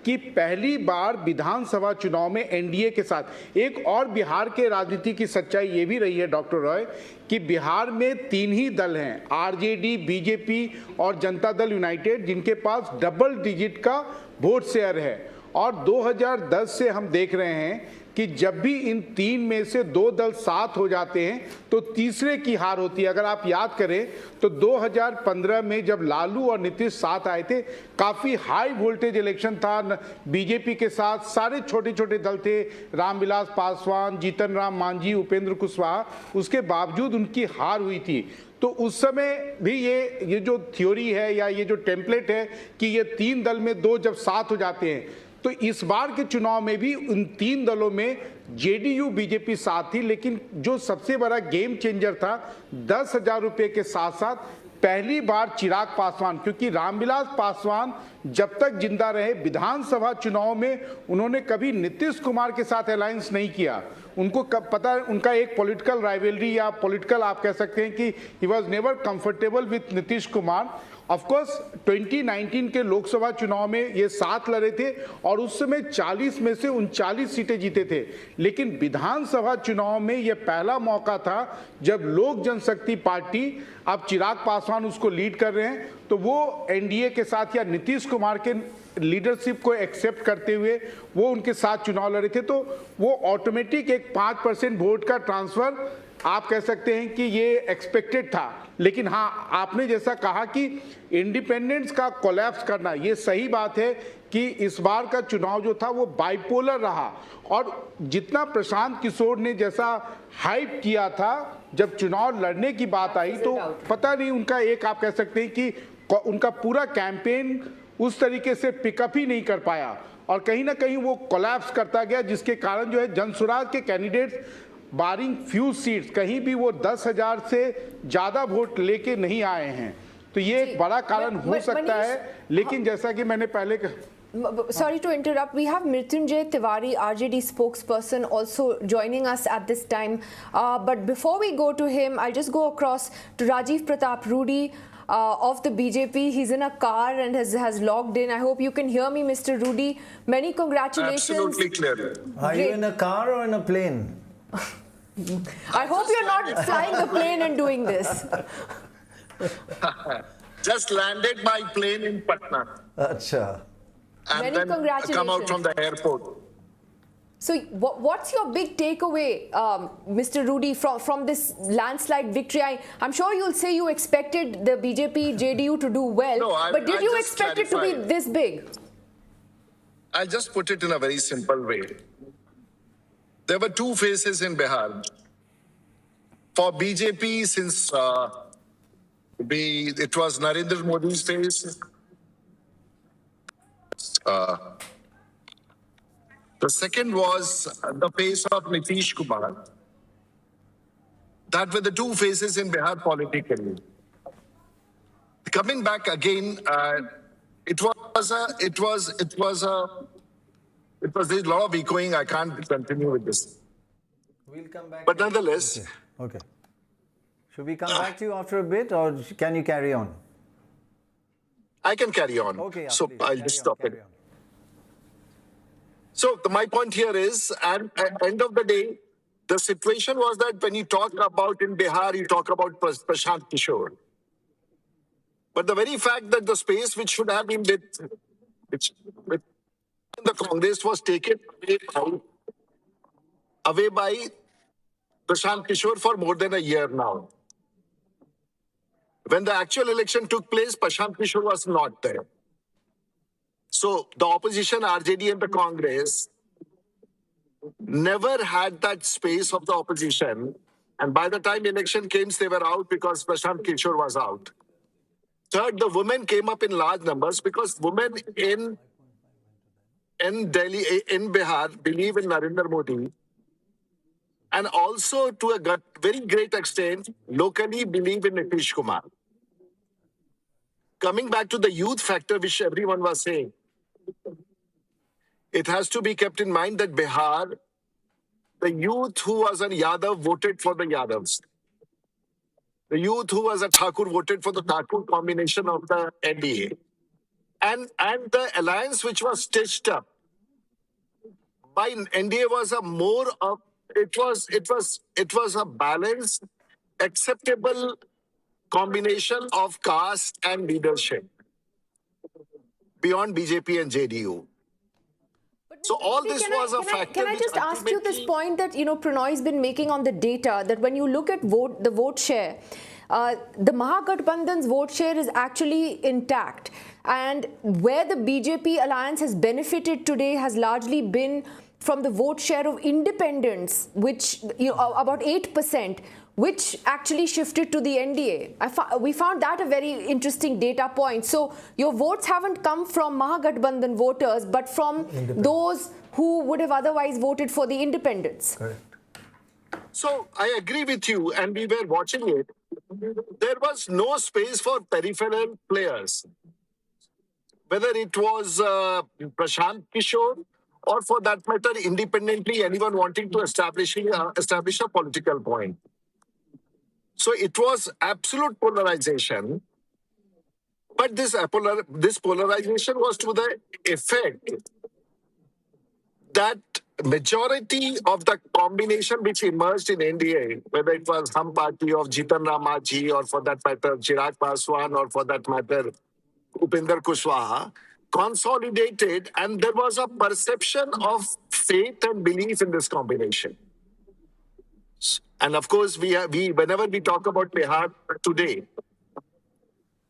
कि पहली बार विधानसभा चुनाव में एनडीए के साथ, एक और बिहार के राजनीति की सच्चाई ये भी रही है डॉक्टर रॉय, कि बिहार में 3 ही दल हैं, आरजेडी, बीजेपी और जनता दल यूनाइटेड, जिनके पास डबल डिजिट का वोट शेयर है. और 2010 से हम देख रहे हैं कि जब भी इन 3 में से 2 दल साथ हो जाते हैं तो तीसरे की हार होती है. अगर आप याद करें तो 2015 में जब लालू और नीतीश साथ आए थे, काफ़ी हाई वोल्टेज इलेक्शन था. बीजेपी के साथ सारे छोटे छोटे दल थे, रामविलास पासवान, जीतन राम मांझी, उपेंद्र कुशवाहा, उसके बावजूद उनकी हार हुई थी. तो उस समय भी ये जो थ्योरी है या ये जो टेम्पलेट है कि ये 3 दल में 2 जब साथ हो जाते हैं, तो इस बार के चुनाव में भी उन 3 दलों में जेडीयू बीजेपी साथ थी. लेकिन जो सबसे बड़ा गेम चेंजर था, 10,000 रुपये के साथ साथ पहली बार चिराग पासवान, क्योंकि रामविलास पासवान जब तक जिंदा रहे विधानसभा चुनाव में उन्होंने कभी नीतीश कुमार के साथ अलायंस नहीं किया. उनको पता, उनका एक पॉलिटिकल राइवलरी या पॉलिटिकल आप कह सकते हैं कि he was never comfortable with Nitish Kumar. Of course 2019 के लोकसभा चुनाव में ये 7 लड़े थे और उस समय 40 में से 39 सीटें जीते थे, लेकिन विधानसभा चुनाव में ये पहला मौका था जब लोक जनशक्ति पार्टी, अब चिराग पासवान उसको लीड कर रहे हैं, तो वो एनडीए के साथ या नीतीश कुमार के लीडरशिप को एक्सेप्ट करते हुए वो उनके साथ चुनाव लड़े थे। तो वो ऑटोमेटिक एक 5% वोट का ट्रांसफर आप कह सकते हैं कि ये एक्सपेक्टेड था। लेकिन हाँ, आपने जैसा कहा कि इंडिपेंडेंस का कोलैप्स करना, ये सही बात है कि इस बार का चुनाव जो था वो बाइपोलर रहा, और जितना प्रशांत किशोर ने जैसा हाइप किया था जब चुनाव लड़ने की बात आई, तो पता नहीं उनका एक आप कह सकते हैं कि उनका पूरा कैंपेन उस तरीके से पिकअप ही नहीं कर पाया और कहीं ना कहीं वो कोलैप्स करता गया, जिसके कारण जो है जनसुराज के कैंडिडेट्स बारिंग फ्यू सीट्स कहीं भी वो 10,000 से ज़्यादा वोट लेके नहीं आए हैं। तो ये एक बड़ा कारण हो सकता है, लेकिन जैसा कि मैंने पहले
Sorry to interrupt. We have Mrityunjay Tiwari, RJD spokesperson, also joining us at this time. But before we go to him, I'll just go across to Rajiv Pratap Rudy of the BJP. He's in a car and has logged in. I hope you can hear me, Mr. Rudy. Many congratulations.
Absolutely clear.
Are you in a car or in a plane?
I hope you're not flying the plane and doing this.
Just landed my plane in Patna.
Acha.
And
Many
then
congratulations.
come out from the airport.
So what's your big takeaway, Mr. Rudy, from this landslide victory? I'm sure you'll say you expected the BJP, JDU to do well, but did you expect it to be this big?
I'll just put it in a very simple way. There were two phases in Bihar. For BJP, since it was Narendra Modi's phase, the second was the phase of Nitish Kumar. That were the two phases in Bihar politically. Coming back again, there's a lot of echoing. I can't continue with this.
We'll come back.
But nonetheless.
Okay. Should we come back to you after a bit, or can you carry on?
I can carry on.
Okay.
So
please,
I'll just stop it. So my point here is, at the end of the day, the situation was that when you talk about in Bihar, you talk about Prashant Kishore. But the very fact that the space which should have been with the Congress was taken away by Prashant Kishore for more than a year now. When the actual election took place, Prashant Kishore was not there. So the opposition, RJD and the Congress, never had that space of the opposition. And by the time election came, they were out because Prashant Kishore was out. Third, the women came up in large numbers because women in Delhi, in Bihar, believe in Narendra Modi. And also, to a very great extent, locally believe in Nitish Kumar. Coming back to the youth factor, which everyone was saying, it has to be kept in mind that Bihar, the youth who was a Yadav voted for the Yadavs. The youth who was a Thakur voted for the Thakur combination of the NDA. And the alliance which was stitched up by NDA was it was a balanced, acceptable combination of caste and leadership beyond BJP and JDU. So all this was a factor.
Can I just ask you this point that Prannoy's been making on the data, that when you look at the vote share, the Mahagathbandhan's vote share is actually intact, and where the BJP alliance has benefited today has largely been from the vote share of independents, which about 8%, which actually shifted to the NDA. We found that a very interesting data point. So your votes haven't come from Mahagathbandhan voters, but from those who would have otherwise voted for the independents.
Correct.
So I agree with you, and we were watching it. There was no space for peripheral players, whether it was Prashant Kishore or, for that matter, independently anyone wanting to establish a political point. So it was absolute polarization. But this polarization was to the effect that majority of the combination which emerged in NDA, whether it was Hum Party of Jitan Ram Maanchi, or for that matter Chirag Paswan, or for that matter Upinder Kushwaha, consolidated, and there was a perception of faith and belief in this combination. And of course, whenever we talk about Bihar today,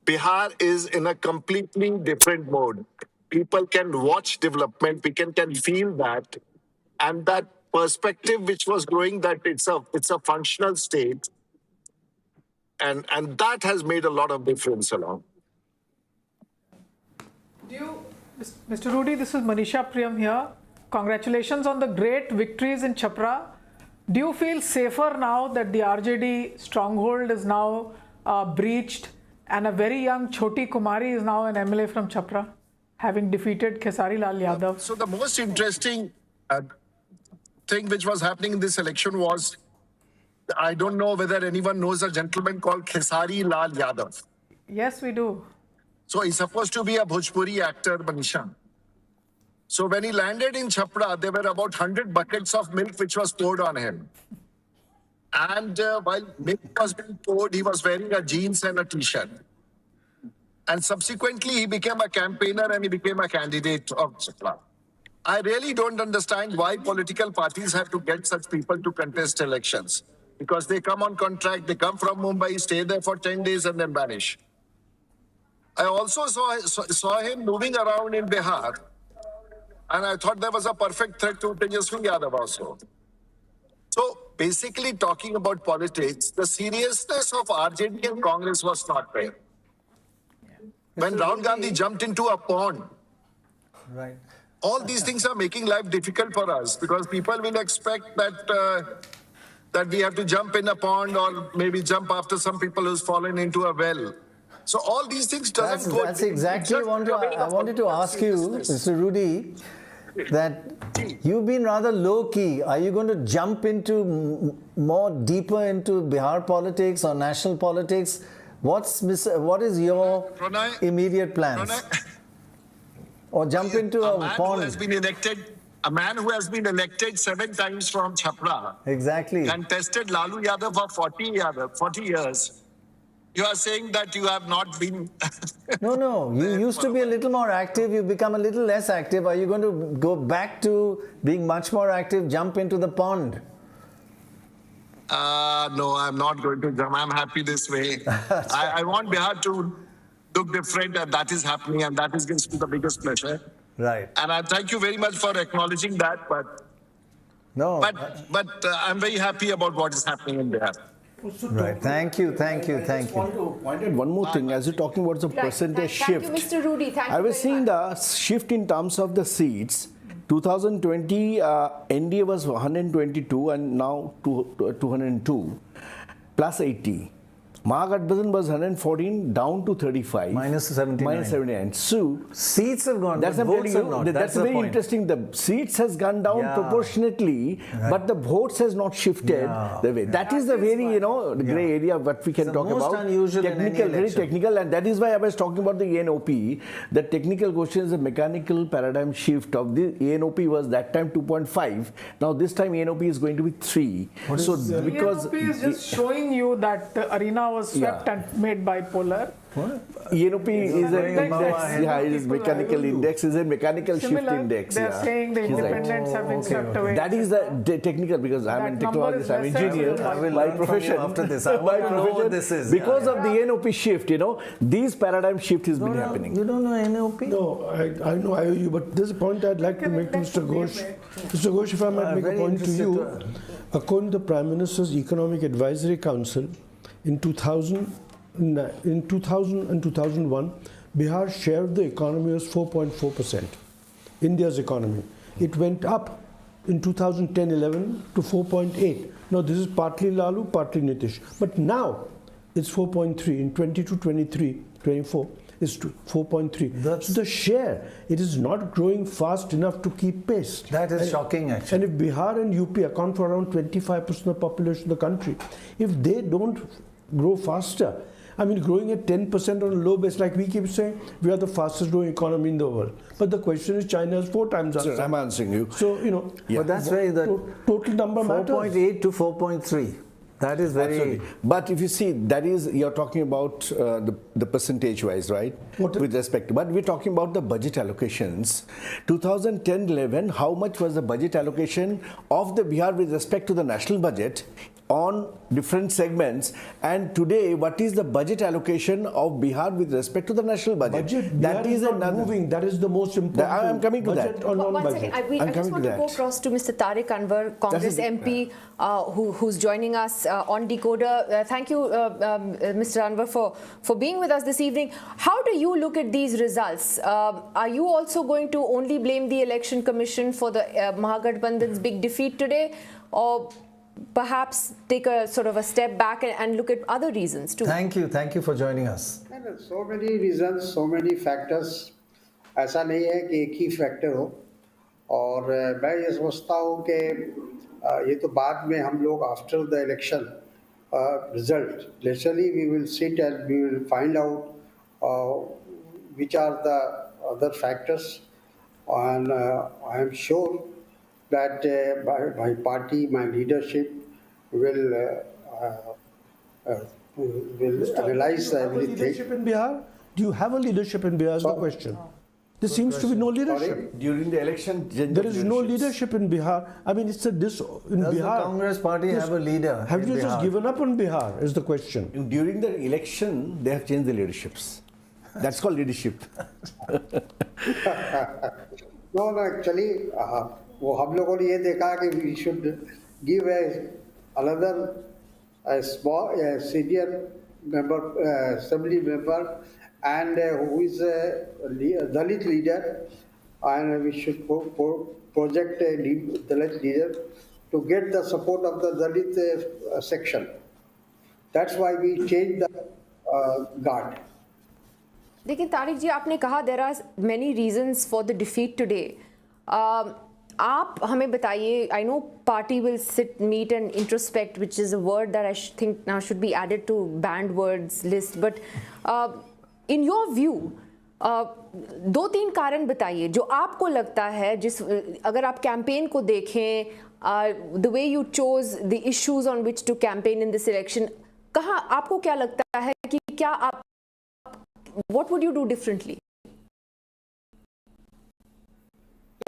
Bihar is in a completely different mode. People can watch development, people can feel that, and that perspective which was growing, that it's a functional state, and that has made a lot of difference along.
Mr. Rudy, this is Manisha Priyam here. Congratulations on the great victories in Chhapra. Do you feel safer now that the RJD stronghold is now breached, and a very young Choti Kumari is now an MLA from Chhapra, having defeated Khesari Lal Yadav?
So the most interesting thing which was happening in this election was, I don't know whether anyone knows a gentleman called Khesari Lal Yadav.
Yes, we do.
So he's supposed to be a Bhojpuri actor, Manisha. So when he landed in Chhapra, there were about 100 buckets of milk which was poured on him. And while milk was being poured, he was wearing a jeans and a t-shirt. And subsequently, he became a campaigner and he became a candidate of Chhapra. I really don't understand why political parties have to get such people to contest elections. Because they come on contract, they come from Mumbai, stay there for 10 days and then vanish. I also saw him moving around in Bihar, and I thought there was a perfect threat to Tejasvi Yadav also. So basically, talking about politics, the seriousness of RJD and Congress was not there. When Rahul Gandhi jumped into a pond,
right.
All these things are making life difficult for us, because people will expect that we have to jump in a pond, or maybe jump after some people who's fallen into a well. So all these things doesn't go.
That's exactly what I wanted to ask you, Mr. Rudy, that you've been rather low-key. Are you going to jump into more deeper into Bihar politics or national politics? What is your immediate plans? Or jump into a pond?
A man who has been elected 7 times from Chhapra.
Exactly.
Contested Lalu Yadav for 40 years. You are saying that you have not been...
No. You used to be a little more active. You've become a little less active. Are you going to go back to being much more active, jump into the pond?
No, I'm not going to jump. I'm happy this way. I want Bihar to look different, and that is happening, and that is gives me the biggest pleasure.
Right.
And I thank you very much for acknowledging that. But I'm very happy about what is happening in Bihar.
Right. Thank you.
I just want to point out one more thing. As you're talking about the percentage shift,
thank you, Mr. Rudy.
I was seeing the shift in terms of the seats. 2020, NDA was 122 and now 202 plus 80. Mahagathbandhan was 114 down to 35.
Minus 79.
Minus 79. So
seats have gone
down. That's very interesting. The seats has gone down proportionately, but the votes has not shifted the way. That is the very, grey area what we can talk about.
Unusual
technical, very technical, and that is why I was talking about the ENOP. The technical question is a mechanical paradigm shift of the ENOP was that time 2.5. Now this time ENOP is going to be 3.
So because ENOP is just showing you that the arena was swept and made bipolar.
ENOP is an index. It is mechanical index. Is a mechanical shift index.
They are saying the independents have been swept away.
That is the technical, because I am a technologist, I am an engineer by profession.
After this, I want to know what this is.
Because of the ENOP shift, these paradigm shift has been happening.
You don't know NOP?
No, I know IOU, but there's a point I'd like to make to Mr. Ghosh. Mr. Ghosh, if I might make a point to you, according to the Prime Minister's Economic Advisory Council, in 2000 and 2001, Bihar's share of the economy was 4.4%. India's economy. It went up in 2010-11 to 4.8. Now this is partly Lalu, partly Nitish. But now it's 4.3. In 22-23-24, it's 4.3. So the share, it is not growing fast enough to keep pace.
That is shocking, actually.
And if Bihar and UP account for around 25% of the population of the country, if they don't grow faster, I mean, growing at 10% on a low base, like we keep saying, we are the fastest growing economy in the world. But the question is, China is 4 times us.
I'm answering you.
So, you know,
but that's very, the
total number matters.
4.8 to 4.3. That is very.
Absolutely. But if you see, that is, you're talking about the percentage wise, right? With respect to, but we're talking about the budget allocations. 2010-11, how much was the budget allocation of the Bihar with respect to the national budget on different segments, and today what is the budget allocation of Bihar with respect to the national budget?
That is not moving. That is the most important.
I'm coming to
budget
that.
Or
One second. I just want to go across to Mr. Tariq Anwar, Congress MP, who's joining us on DeKoder. Thank you, Mr. Anwar, for being with us this evening. How do you look at these results? Are you also going to only blame the Election Commission for the Mahagathbandhan's big defeat today, or perhaps take a sort of a step back and look at other reasons too?
Thank you for joining us.
So many reasons, so many factors. ऐसा नहीं है कि एक ही factor हो, और मैं ये समझता हूँ कि ये तो बाद में हम लोग after the election result naturally we will sit and we will find out which are the other factors, and I am sure that my party, my leadership will analyze everything.
Leadership in Bihar? Do you have a leadership in Bihar is the question. There seems to be no leadership.
Sorry? During the election,
there is no leadership in Bihar. I mean, it's a in
Does
Bihar.
the Congress party have a leader?
Have you just given up on Bihar is the question.
During the election, they have changed the leaderships. That's called leadership.
No, actually, वो हम लोगों ने ये देखा कि we should give another small senior member, assembly member, and who is a Dalit leader, and we should project a Dalit leader to get the support of the Dalit section. That's why we changed the guard.
लेकिन तारिक जी, आपने कहा there are many reasons for the defeat today. आप हमें बताइए, I know party will meet and introspect, which is a word that I think now should be added to banned words list, but in your view, 2-3 कारण बताइए जो आपको लगता है, अगर आप कैंपेन को देखें, the way you chose the issues on which to campaign in this election, कहाँ आपको क्या लगता है कि क्या आप what would you do differently?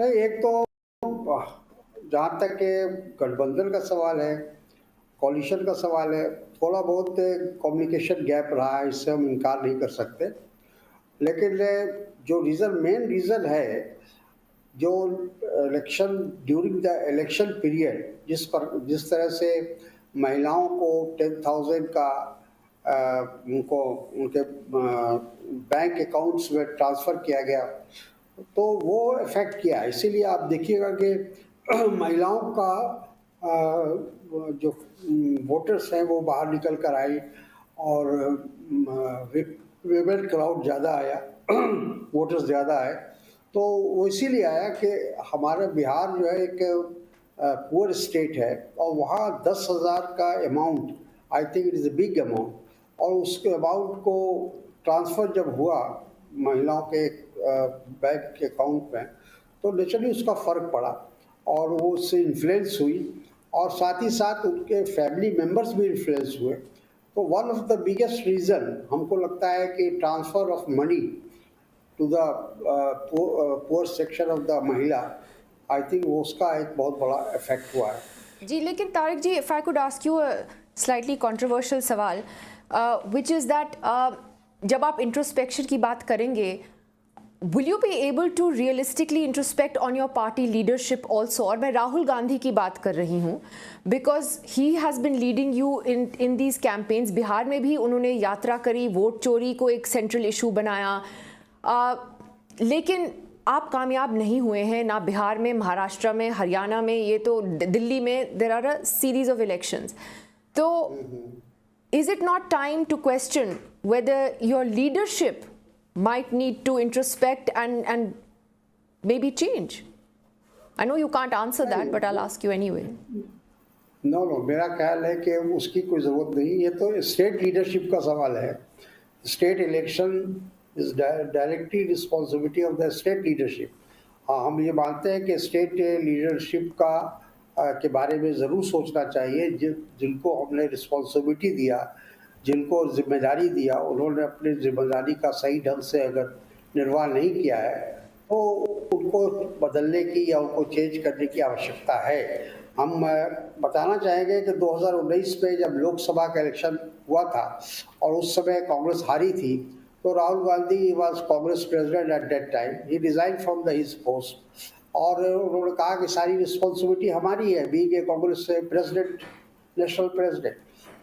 एक तो जहाँ तक के गठबंधन का सवाल है, कोलिशन का सवाल है, थोड़ा बहुत कम्युनिकेशन गैप रहा है, इससे हम इनकार नहीं कर सकते। लेकिन जो मेन रीज़न है, जो election during the election period जिस तरह से महिलाओं को 10,000 का उनके बैंक अकाउंट्स में ट्रांसफ़र किया गया, तो वो इफ़ेक्ट किया। इसीलिए आप देखिएगा कि महिलाओं का जो वोटर्स हैं वो बाहर निकल कर आई, और विमेन क्राउड ज़्यादा आया, वोटर्स ज़्यादा आए। तो वो इसीलिए आया कि हमारा बिहार जो है एक पुअर स्टेट है, और वहाँ 10,000 का amount, I think it is a big amount, और उसके अमाउंट को ट्रांसफ़र जब हुआ महिलाओं के बैंक अकाउंट में, तो नेचुरली उसका फ़र्क पड़ा और वो उससे इन्फ्लुएंस हुई, और साथ ही साथ उनके फैमिली मेम्बर्स भी इन्फ्लुएंस हुए। तो one of the biggest reason हमको लगता है कि transfer of money to the poor section of the महिला, आई थिंक वो उसका एक बहुत बड़ा इफेक्ट हुआ है।
जी, लेकिन Tariq ji, if I could ask you a slightly controversial सवाल, which is that जब आप इंट्रोस्पेक्शन की बात करेंगे, will you be able to realistically introspect on your party leadership also? और मैं राहुल गांधी की बात कर रही हूँ, because he has been leading you in these campaigns. Bihar में भी उन्होंने यात्रा करी, वोट चोरी को एक सेंट्रल इशू बनाया, लेकिन आप कामयाब नहीं हुए हैं, ना बिहार में, महाराष्ट्र में, हरियाणा में, ये तो दिल्ली में, there are a series of elections. तो is it not time to question whether your leadership might need to introspect and maybe change? I know you can't answer that, but I'll ask you anyway.
No, मेरा ख्याल है कि उसकी कोई ज़रूरत नहीं, ये तो स्टेट लीडरशिप का सवाल है। state election is directly responsibility of the state leadership. हम ये मानते हैं कि स्टेट लीडरशिप के बारे में ज़रूर सोचना चाहिए. जिनको हमने रिस्पॉन्सिबिलिटी दिया, जिनको जिम्मेदारी दिया, उन्होंने अपनी जिम्मेदारी का सही ढंग से अगर निर्वाह नहीं किया है तो उनको बदलने की या उनको चेंज करने की आवश्यकता है. हम बताना चाहेंगे कि 2019 में जब लोकसभा का इलेक्शन हुआ था और उस समय कांग्रेस हारी थी, तो Rahul Gandhi was Congress president at that time. He resign from the his post और उन्होंने कहा कि सारी रिस्पॉन्सिबिलिटी हमारी है, being a Congress president, national president.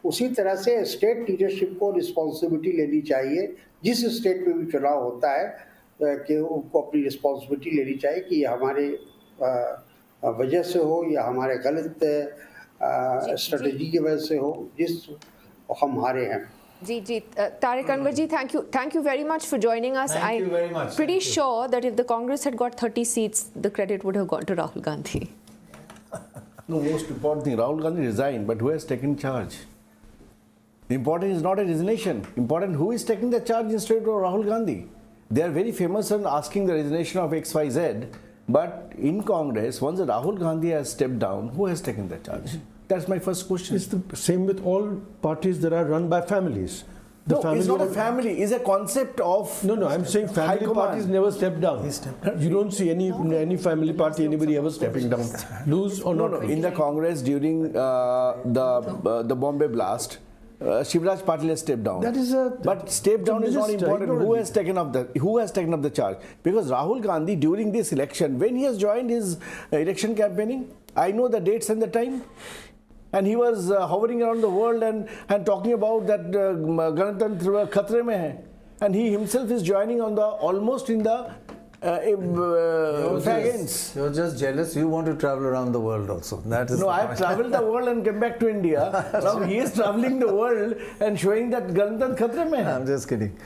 उसी तरह से स्टेट लीडरशिप को रिस्पॉन्सिबिलिटी लेनी चाहिए. जिस स्टेट में भी चुनाव होता है कि उनको अपनी रिस्पॉन्सिबिलिटी लेनी चाहिए कि ये हमारे वजह से हो या हमारे गलत स्ट्रेटजी की वजह से हो जिस हम हारे हैं.
जी Tariq Anwar ji, thank you very much for joining us.
Thank you very much.
Pretty sure that if the Congress had got 30 seats, the credit would have gone to Rahul Gandhi.
No, most important thing, Rahul Gandhi resigned, but who has taken charge? Important is not a resignation. Important who is taking the charge instead of Rahul Gandhi. They are very famous on asking the resignation of XYZ, but in Congress, once Rahul Gandhi has stepped down, who has taken the charge? That's my first question.
It's the same with all parties that are run by families.
No, it's not a family. It's a concept of.
No. I'm saying family parties never step down. You don't see any family party anybody ever stepping down, lose or not.
No. In the Congress during the Bombay blast, Shivraj Patil has stepped down.
That is a.
But step down is not important. Who has taken up the charge? Because Rahul Gandhi during this election, when he has joined his election campaigning, I know the dates and the time. And he was hovering around the world and talking about that Ganatantra Khatre mein hai. And he himself is joining on the almost in the fag-ends.
You're just jealous. You want to travel around the world also. That is.
No, I've traveled the world and come back to India. Now he is traveling the world and showing that Ganatantra Khatre mein hai.
I'm just kidding.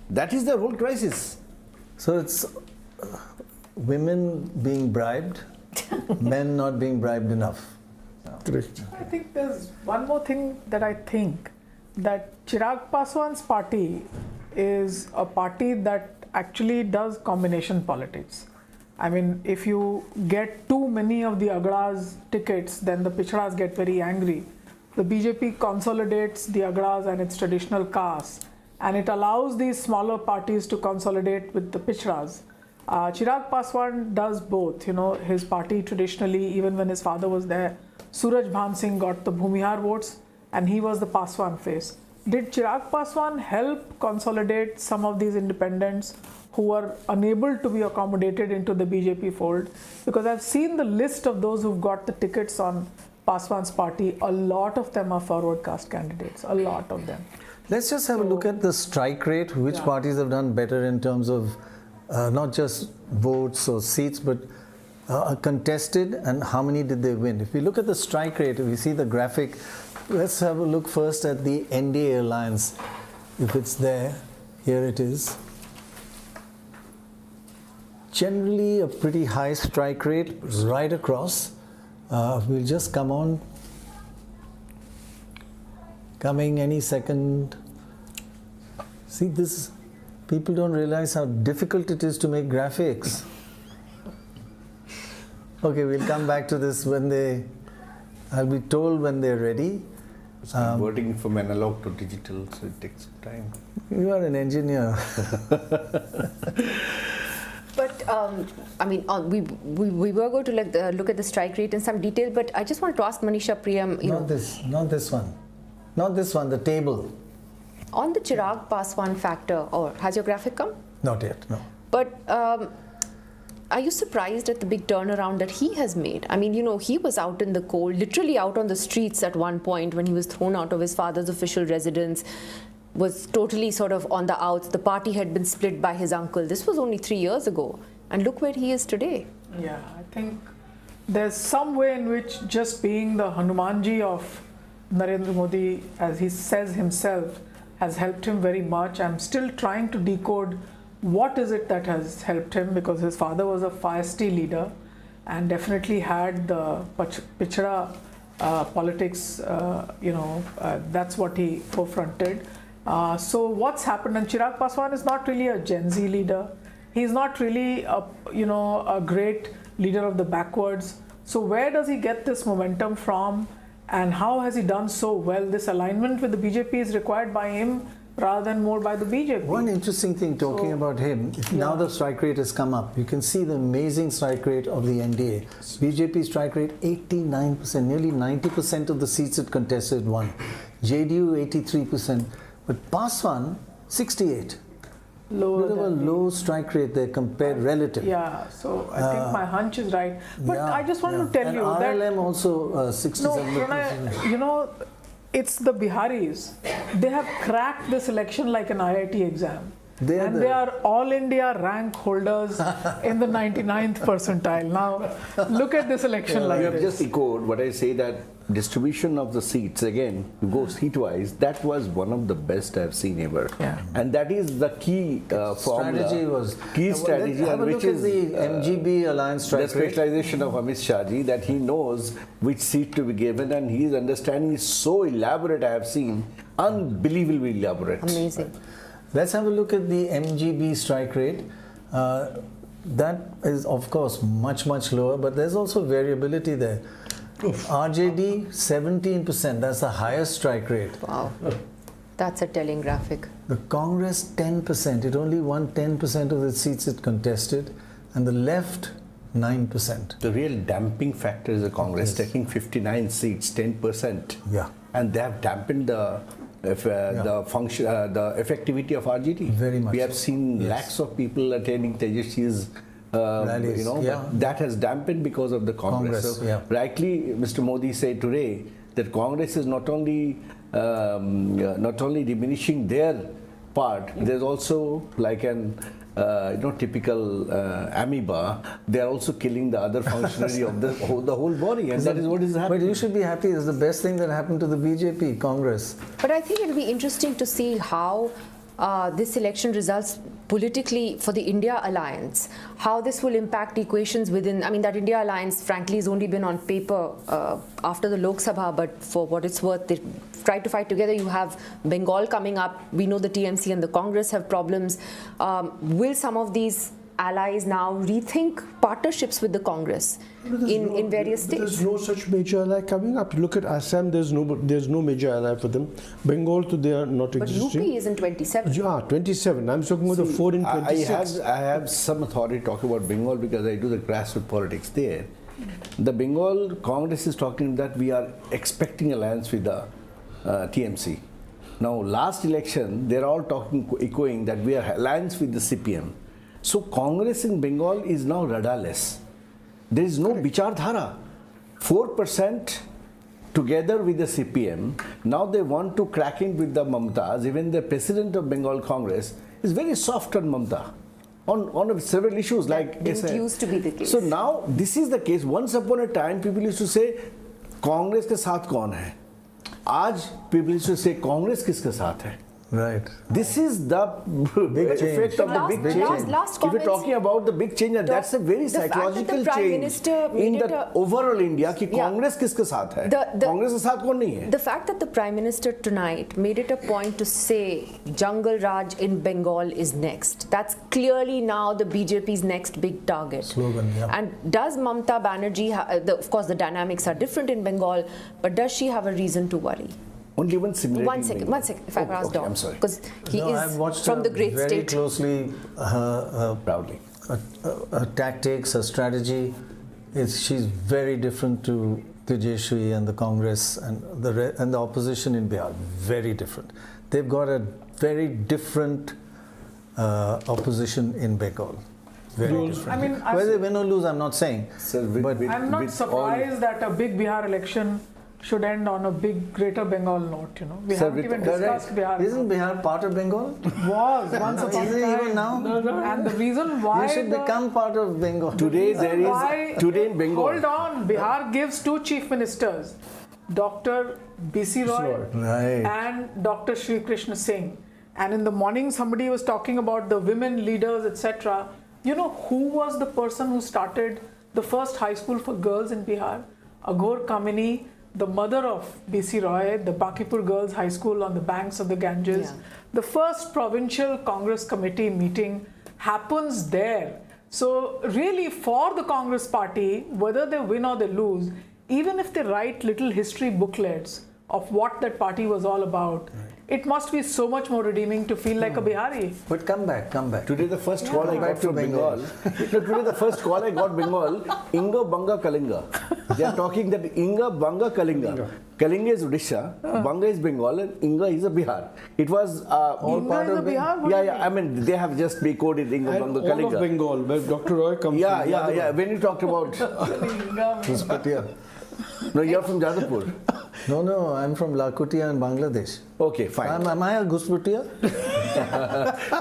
That is the whole crisis.
So it's women being bribed. Men not being bribed enough.
I think there's one more thing that I think, that Chirag Paswan's party is a party that actually does combination politics. I mean, if you get too many of the Agras tickets, then the Pichdas get very angry. The BJP consolidates the Agras and its traditional castes, and it allows these smaller parties to consolidate with the Pichdas. Chirag Paswan does both. You know, his party traditionally, even when his father was there, Suraj Bhan Singh got the Bhumihar votes and he was the Paswan face. Did Chirag Paswan help consolidate some of these independents who were unable to be accommodated into the BJP fold? Because I've seen the list of those who've got the tickets on Paswan's party. A lot of them are forward caste candidates, a lot of them.
Let's just have a look at the strike rate, which parties have done better in terms of not just votes or seats, but contested, and how many did they win. If we look at the strike rate, if we see the graphic, let's have a look first at the NDA alliance. If it's there, here it is. Generally a pretty high strike rate right across. We'll just come on. Coming any second. See this. People don't realize how difficult it is to make graphics. Okay, we'll come back to this when I'll be told when they're ready.
It's converting from analog to digital, so it takes time.
You are an engineer.
But I mean, we were going to look at the strike rate in some detail, but I just wanted to ask Manisha Priyam.
Not this one, the table.
On the Chirag Paswan factor, or has your graphic come?
Not yet, no.
But are you surprised at the big turnaround that he has made? I mean, you know, he was out in the cold, literally out on the streets at one point when he was thrown out of his father's official residence, was totally sort of on the outs. The party had been split by his uncle. This was only 3 years ago. And look where he is today.
Yeah, I think there's some way in which just being the Hanumanji of Narendra Modi, as he says himself, has helped him very much. I'm still trying to decode what is it that has helped him, because his father was a feisty leader and definitely had the Pichda politics, that's what he co-fronted. So what's happened? And Chirag Paswan is not really a Gen Z leader. He's not really a great leader of the backwards. So where does he get this momentum from, and how has he done so well? This alignment with the BJP is required by him rather than more by the BJP.
One interesting thing talking about him, now the strike rate has come up. You can see the amazing strike rate of the NDA. BJP strike rate 89%, nearly 90% of the seats it contested won. JDU 83%, but Paswan 68%.
Lower
than a low strike rate there compared relative.
Yeah, so I think my hunch is right. But I just want to tell
and
you
RLM
that
also 67%.
No, Pranay, it's the Biharis. They have cracked this election like an IIT exam. They are all India rank holders in the 99th percentile. Now, look at this election like
this. You have
this.
just echoed what I say, that distribution of the seats, again, you go seat-wise, that was one of the best I've seen ever.
Yeah.
And that is the key formula.
Key
strategy,
and which is the MGB alliance strike
the specialization of Amit Shah ji, that he knows which seat to be given, and his understanding is so elaborate, I have seen, unbelievably elaborate.
Amazing.
Let's have a look at the MGB strike rate. That is, of course, much lower, but there's also variability there. RJD 17%, that's the highest strike rate.
Wow, that's a telling graphic.
The Congress 10%, it only won 10% of the seats it contested, and the left 9%.
The real damping factor is the Congress taking 59 seats, 10%.
Yeah.
And they have dampened the effectivity of RJD.
Very much.
We have seen lakhs of people attending Tejashi's rallies. That has dampened because of the Congress. So rightly, Mr. Modi said today that Congress is not only diminishing their part, there's also like an typical amoeba. They are also killing the other functionary of the whole body, and that is what is happening.
But you should be happy. It's the best thing that happened to the BJP, Congress.
But I think it'll be interesting to see how this election results politically for the India alliance, how this will impact equations within. I mean, that India alliance, frankly, has only been on paper after the Lok Sabha, but for what it's worth, they try to fight together. You have Bengal coming up. We know the TMC and the Congress have problems. Will some of these allies now rethink partnerships with the Congress in various states?
There's no such major ally coming up. Look at Assam, there's no major ally for them. Bengal, they are not existing.
But UP is in 27.
Yeah, 27. I'm talking about the 4 in 26.
I have some authority talking about Bengal because I do the grassroots politics there. The Bengal Congress is talking that we are expecting alliance with the TMC. Now, last election, they're all echoing that we are alliance with the CPM. So Congress in Bengal is now radarless. There is no Bichardhara. 4% together with the CPM. Now they want to crack in with the Mamtas. Even the president of Bengal Congress is very soft on Mamta. On several issues like
didn't used to be the case.
So now this is the case. Once upon a time, people used to say, Congress ke saath kaun hai? Aaj people used to say, Congress kiske saath hai?
Right.
This is the effect of the big change. If you're talking about the big change, that's a very psychological change in the overall India. Ki Congress kiske saath hai? Congress ke saath kaun nahi hai?
The fact that the Prime Minister tonight made it a point to say Jungle Raj in Bengal is next. That's clearly now the BJP's next big target.
Slogan, yeah.
And does Mamta Banerjee, of course the dynamics are different in Bengal, but does she have a reason to worry?
Only one similarity.
One second, if I can ask Dom.
I'm sorry.
Because he is from the great
very
state.
Closely,
proudly.
Her tactics, her strategy, she's very different to Tejashwi and the Congress and the opposition in Bihar. Very different. They've got a very different opposition in Bengal. Very different.
I mean,
whether they win or lose, I'm not saying.
But I'm not surprised that a big Bihar election should end on a big Greater Bengal note, We haven't even discussed Bihar.
Isn't Bihar part of Bengal?
Was once upon a time.
Isn't even now?
And the reason why
you should become part of Bengal.
Today in Bengal.
Hold on, Bihar gives 2 chief ministers, Dr. B.C. Roy and Dr. Shri Krishna Singh. And in the morning, somebody was talking about the women leaders, etc. You know who was the person who started the first high school for girls in Bihar? Aghor Kamini, the mother of B.C. Roy, the Bakipur Girls High School on the banks of the Ganges. Yeah. The first provincial Congress committee meeting happens there. So really for the Congress party, whether they win or they lose, even if they write little history booklets of what that party was all about, it must be so much more redeeming to feel like a Bihari.
But come back.
Today the first call I got from Bengal. Today the first call I got Bengal, Inga Banga Kalinga. They are talking that Inga Banga Kalinga. Kalinga is Odisha, Banga is Bengal, and Inga is a Bihar. It was all part of Bihar. Yeah. I mean, they have just decoded Inga Banga Kalinga.
All of Bengal, where Dr. Roy comes from.
Yeah. When you talked about no, you're from Jadavpur.
No, I'm from Lakutia in Bangladesh.
Okay, fine.
Am I a Gusputia?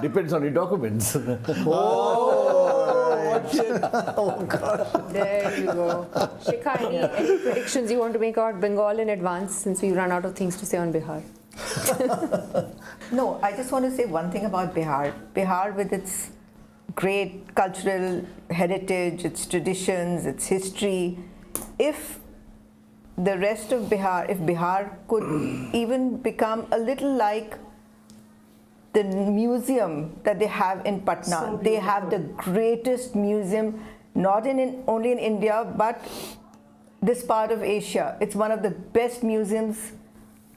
Depends on your documents.
Oh, gosh. There you go. Shikha, any predictions you want to make about Bengal in advance, since we run out of things to say on Bihar?
No, I just want to say one thing about Bihar. Bihar, with its great cultural heritage, its traditions, its history, if the rest of Bihar, if Bihar could even become a little like the museum that they have in Patna. So they have the greatest museum, not only in India, but this part of Asia. It's one of the best museums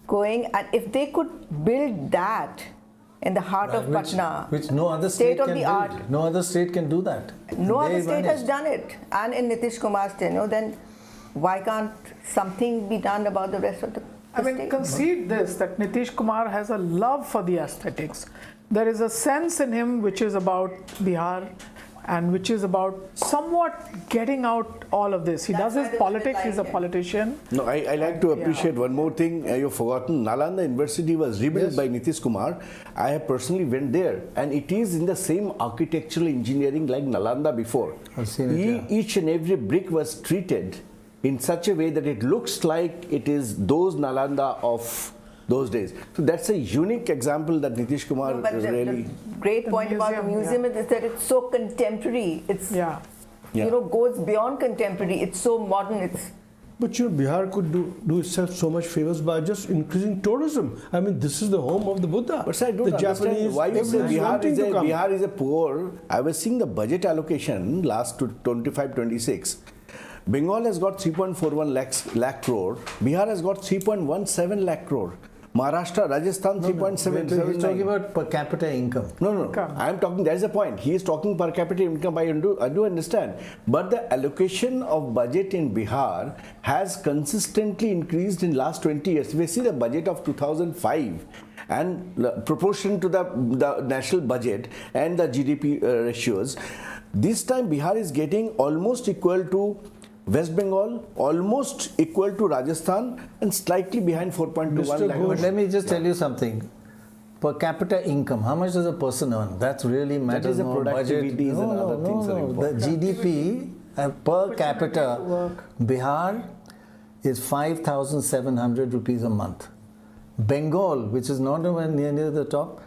going, and if they could build that in the heart of Patna,
which no other state can build. No other state can do that.
No other state has done it. And in Nitish Kumar's tenure, then why can't something be done about the rest of the state?
Concede this, that Nitish Kumar has a love for the aesthetics. There is a sense in him which is about Bihar and which is about somewhat getting out all of this. He does his politics, he's a politician.
No, I like to appreciate one more thing you've forgotten. Nalanda University was rebuilt by Nitish Kumar. I have personally went there, and it is in the same architectural engineering like Nalanda before.
I've seen it,
Each and every brick was treated in such a way that it looks like it is those Nalanda of those days. So that's a unique example that Nitish Kumar really...
The great point about the museum is that it's so contemporary. It's, goes beyond contemporary. It's so modern.
But Bihar could do itself so much favors by just increasing tourism. I mean, this is the home of the Buddha.
But I don't understand why you say Bihar is a poor. I was seeing the budget allocation last to 25-26. Bengal has got 3.41 lakh crore. Bihar has got 3.17 lakh crore. Maharashtra, Rajasthan, 3.7.
He's talking about per capita income.
No. I am talking, there's a point. He is talking per capita income. I do understand. But the allocation of budget in Bihar has consistently increased in last 20 years. If we see the budget of 2005 and proportion to the national budget and the GDP ratios, this time Bihar is getting almost equal to West Bengal, almost equal to Rajasthan, and slightly behind 4.21 lakh.
But let me just tell you something. Per capita income, how much does a person earn? That's really matters more.
Productivity and other things are important.
The GDP per capita, Bihar is 5,700 rupees a month. Bengal, which is not nowhere near the top,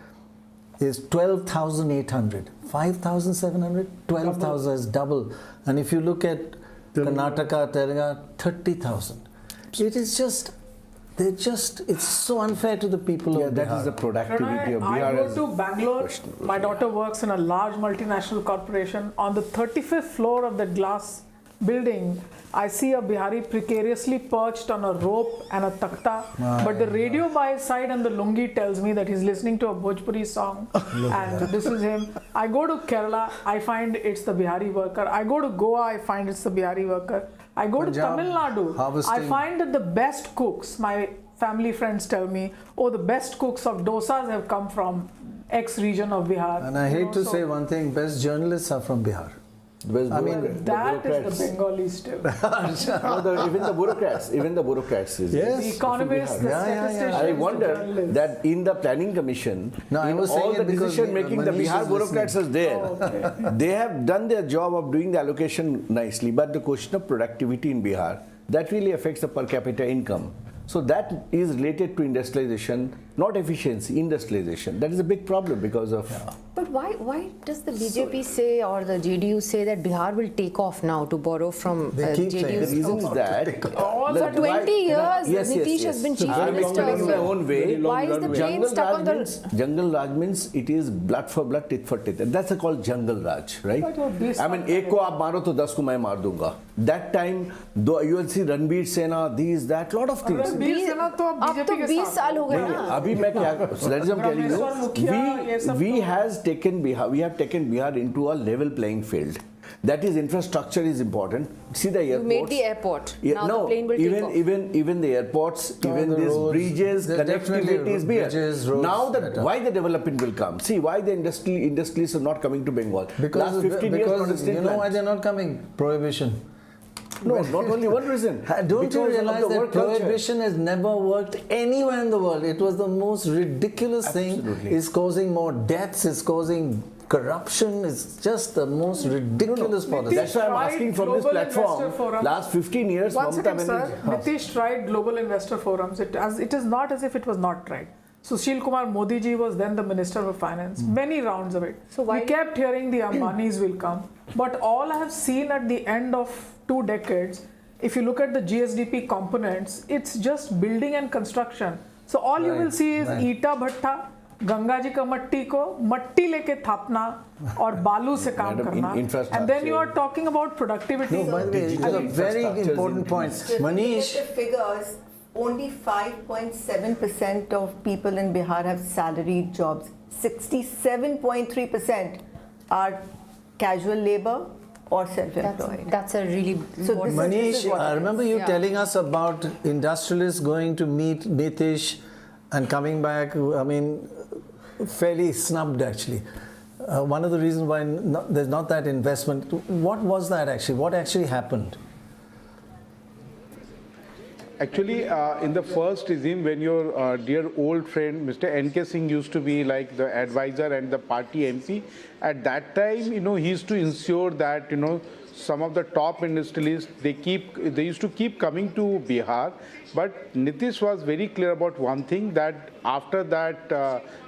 is 12,800. 5,700, 12,000 is double. And if you look at Karnataka, Telangana, 30,000. It is just, it's so unfair to the people of Bihar.
That is the productivity of Bihar.
I go to Bangalore. My daughter works in a large multinational corporation. On the 35th floor of that glass building, I see a Bihari precariously perched on a rope and a takhta. But the radio by his side and the lungi tells me that he's listening to a Bhojpuri song. And this is him. I go to Kerala, I find it's the Bihari worker. I go to Goa, I find it's the Bihari worker. I go to Tamil Nadu, I find that the best cooks, my family friends tell me, the best cooks of dosas have come from X region of Bihar.
And I hate to say one thing, best journalists are from Bihar.
That is the Bengali still.
Even the bureaucrats.
The economists, the statisticians.
I wonder that in the planning commission, all the decision making, the Bihar bureaucrats is there. They have done their job of doing the allocation nicely, but the question of productivity in Bihar, that really affects the per capita income. So that is related to industrialization not efficiency, industrialization. That is a big problem because of...
But why does the BJP say or the JDU say that Bihar will take off now, to borrow from
JDU? The reason is that...
For 20 years, Nitish has been chief minister.
I'm in my own way.
Why is the plane stuck on the...
Jungle Raj means it is blood for blood, tit for tit. And that's called Jungle Raj, right? I mean, ek ko aap maro to 10 ko main maar dunga. That time, though you will see Ranbir Sena, these, that, lot of things.
Ranbir Sena to ab BJP ke
20 saal ho gaye na.
Abhi main kya, so that is what I'm telling you. We have taken Bihar into a level playing field. That is, infrastructure is important. See the airports.
You made the airport. Now the plane will take off.
Even the airports, even these bridges, connectivity is there. Now why the development will come? See why the industries are not coming to Bengal.
Because
last 15 years,
you know why they're not coming? Prohibition.
No, not only one reason.
Don't you realize that prohibition has never worked anywhere in the world? It was the most ridiculous thing. It's causing more deaths. It's causing corruption. Is just the most ridiculous policy.
That's why I'm asking from this platform. Last 15 years,
once again, sir, Nitish tried global investor forums. It is not as if it was not tried. Sushil Kumar Modi ji was then the Minister of Finance. Many rounds of it. So we kept hearing the Ambanis will come. But all I have seen at the end of 2 decades, if you look at the GSDP components, it's just building and construction. So all you will see is ईटा भट्टा, गंगा जी का मट्टी को मट्टी लेके थापना और बालू से काम करना. And then you are talking about productivity.
No, by the way, it's a very important point. Manish.
The figures, only 5.7% of people in Bihar have salaried jobs. 67.3% are casual labor or self-employed.
That's a really important...
Manish, I remember you telling us about industrialists going to meet Nitish and coming back, I mean, fairly snubbed actually. One of the reasons why there's not that investment. What was that actually? What actually happened?
Actually, in the first regime, when your dear old friend Mr. N.K. Singh used to be like the advisor and the party MP, at that time, you know, he used to ensure that, you know, some of the top industrialists, they used to keep coming to Bihar. But Nitish was very clear about one thing, that after that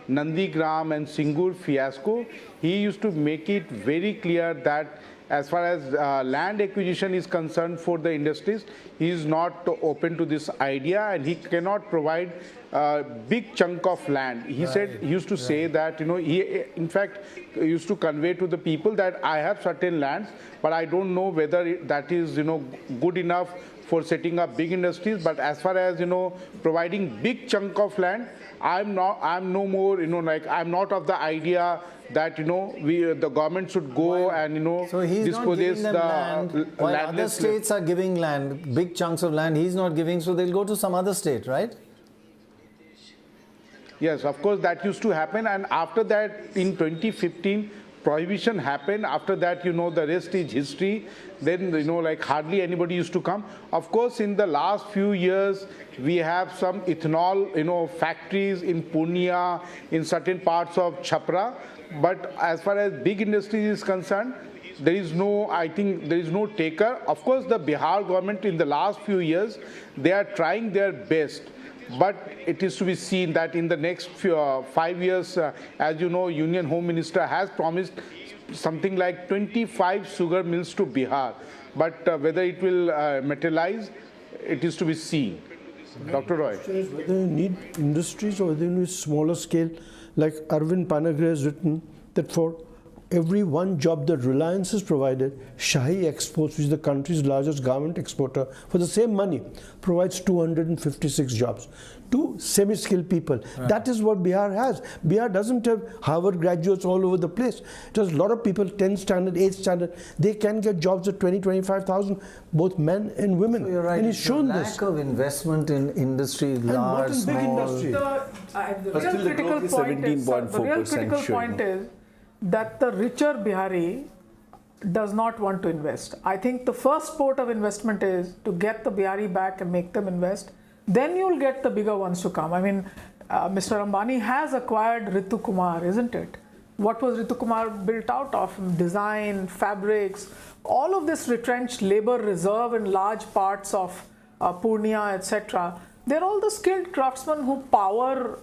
Nandigram and Singur fiasco, he used to make it very clear that as far as land acquisition is concerned for the industries, he is not open to this idea, and he cannot provide a big chunk of land. He said, he used to say that, you know, he in fact used to convey to the people that I have certain lands, but I don't know whether that is, you know, good enough for setting up big industries. But as far as, you know, providing big chunk of land, I'm no more, you know, like, I'm not of the idea that, you know, the government should go and, you know,
so he's
dispossess the
land. While other states are giving land, big chunks of land, he's not giving, so they'll go to some other state, right?
Yes, of course, that used to happen. And after that, in 2015, prohibition happened. After that, you know, the rest is history. Then, you know, like, hardly anybody used to come. Of course, in the last few years, we have some ethanol, you know, factories in Purnia, in certain parts of Chhapra. But as far as big industries is concerned, there is no, I think, there is no taker. Of course, the Bihar government in the last few years, they are trying their best. But it is to be seen that in the next 5 years, as you know, Union Home Minister has promised something like 25 sugar mills to Bihar. But whether it will materialize, it is to be seen. Dr. Roy.
Whether you need industries or whether you need smaller scale, like Arvind Panagre has written that for every one job that Reliance has provided, Shahi Exports, which is the country's largest garment exporter, for the same money, provides 256 jobs to semi-skilled people. Right. That is what Bihar has. Bihar doesn't have Harvard graduates all over the place. It has a lot of people, 10th standard, 8th standard. They can get jobs at 20, 25,000, both men and women.
So you're right.
And he's shown
lack
this.
of investment in industry, large, small.
The real critical point is that the richer Bihari does not want to invest. I think the first port of investment is to get the Bihari back and make them invest. Then you'll get the bigger ones to come. I mean, Mr. Ambani has acquired Ritu Kumar, isn't it? What was Ritu Kumar built out of? Design, fabrics, all of this retrenched labor reserve in large parts of Purnia, etc. they're all the skilled craftsmen who power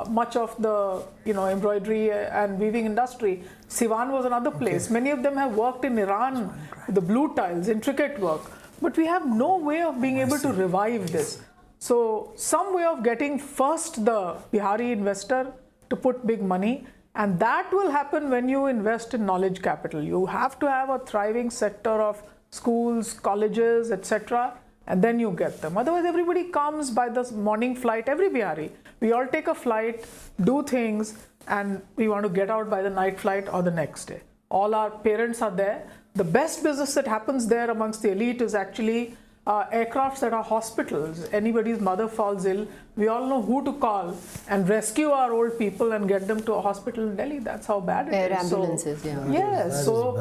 much of the embroidery and weaving industry. Siwan was another place. Many of them have worked in Iran, the blue tiles, intricate work. But we have no way of being able to revive this. So some way of getting first the Bihari investor to put big money, and that will happen when you invest in knowledge capital. You have to have a thriving sector of schools, colleges, etc., and then you get them. Otherwise, everybody comes by the morning flight, every Bihari. We all take a flight, do things, and we want to get out by the night flight or the next day. All our parents are there. The best business that happens there amongst the elite is actually aircrafts that are hospitals. Anybody's mother falls ill, we all know who to call and rescue our old people and get them to a hospital in Delhi. That's how bad it is.
Air ambulances, yeah.
Yes. So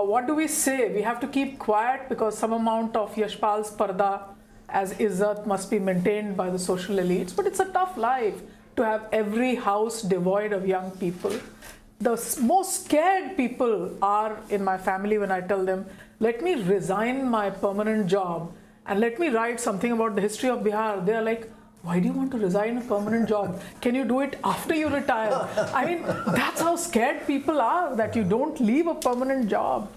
what do we say? We have to keep quiet because some amount of Yashpal's parda as izzat must be maintained by the social elites. But it's a tough life to have every house devoid of young people. The most scared people are in my family when I tell them, let me resign my permanent job and let me write something about the history of Bihar. They are like, why do you want to resign a permanent job? Can you do it after you retire? I mean, that's how scared people are, that you don't leave a permanent job.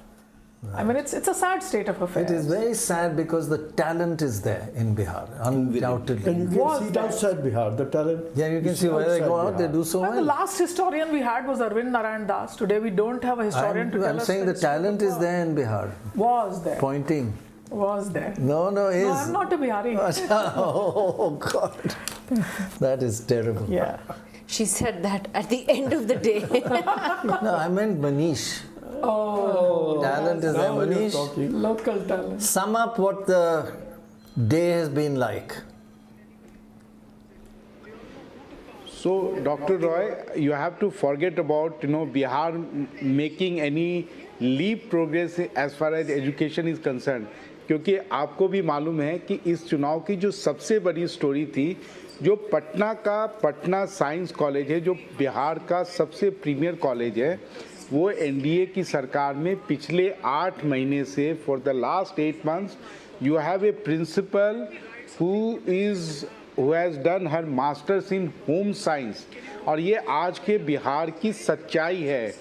Right. I mean, it's a sad state of affairs.
It is very sad because the talent is there in Bihar, undoubtedly.
And you can see it outside Bihar, the talent.
Yeah, you can see where they go out, they do so well.
The last historian we had was Arvind Narayan Das. Today we don't have a historian to tell us.
I'm saying the talent is there in Bihar.
Was there.
Pointing.
Was there.
No, is.
No, I'm not a Bihari.
Oh, God. That is terrible.
Yeah.
She said that at the end of the day.
No, I meant Manish.
Oh,
talent is there, Manish.
Local talent.
Sum up what the day has been like.
So, Dr. Roy, you have to forget about Bihar making any leap progress as far as education is concerned. क्योंकि आपको भी मालूम है कि इस चुनाव की जो सबसे बड़ी स्टोरी थी, जो पटना का पटना साइंस कॉलेज है, जो बिहार का सबसे प्रीमियर कॉलेज है, वो एनडीए की सरकार में पिछले 8 महीने से for the last 8 months you have a principal who has done her masters in home science. और ये आज के बिहार की सच्चाई है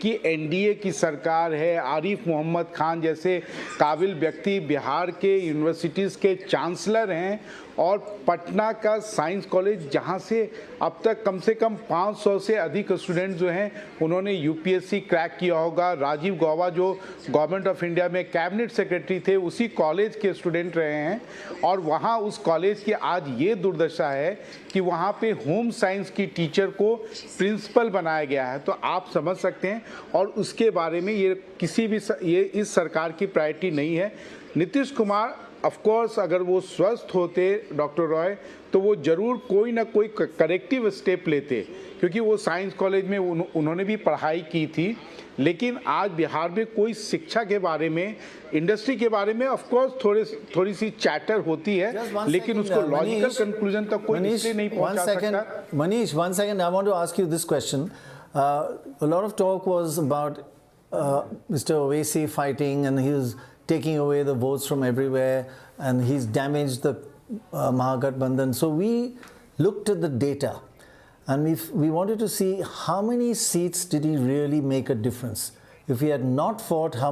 कि एनडीए की सरकार है, आरिफ मोहम्मद खान जैसे काबिल व्यक्ति बिहार के यूनिवर्सिटीज़ के चांसलर हैं, और पटना का साइंस कॉलेज जहां से अब तक कम से कम 500 से अधिक स्टूडेंट जो हैं उन्होंने यूपीएससी क्रैक किया होगा। राजीव गौबा जो गवर्नमेंट ऑफ इंडिया में कैबिनेट सेक्रेटरी थे उसी कॉलेज के स्टूडेंट रहे हैं, और वहां उस कॉलेज की आज ये दुर्दशा है कि वहां पे होम साइंस की टीचर को प्रिंसिपल बनाया गया है। तो आप समझ सकते हैं, और उसके बारे में ये इस सरकार की प्रायोरिटी नहीं है। नीतीश कुमार ऑफ कोर्स अगर वो स्वस्थ होते डॉक्टर रॉय तो वो जरूर कोई ना कोई करेक्टिव स्टेप लेते, क्योंकि वो साइंस कॉलेज में उन्होंने भी पढ़ाई की थी। लेकिन आज बिहार में कोई शिक्षा के बारे में, इंडस्ट्री के बारे में ऑफ कोर्स थोड़ी सी चैटर होती है, लेकिन उसको लॉजिकल कंक्लूजन तक कोई इसलिए नहीं पहुंचा सकता।
Manish, 1 second, I want to ask you this question. A lot of talk was about Mr. Owaisi fighting, and he was taking away the votes from everywhere, and he's damaged the Mahagathbandhan. So we looked at the data, and we wanted to see how many seats did he really make a difference. If he had not fought, how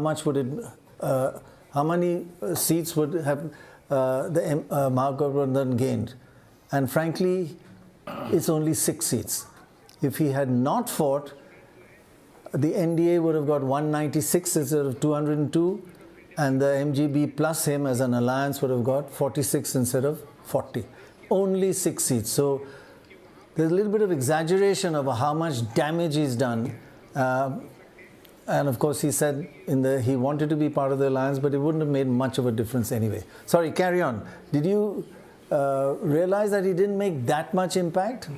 many seats would have the Mahagathbandhan gained? And frankly, it's only 6 seats. If he had not fought, the NDA would have got 196 instead of 202. And the MGB plus him as an alliance would have got 46 instead of 40. Only 6 seats. So there's a little bit of exaggeration of how much damage he's done. And of course he said he wanted to be part of the alliance, but it wouldn't have made much of a difference anyway. Sorry, carry on. Did you realize that he didn't make that much impact?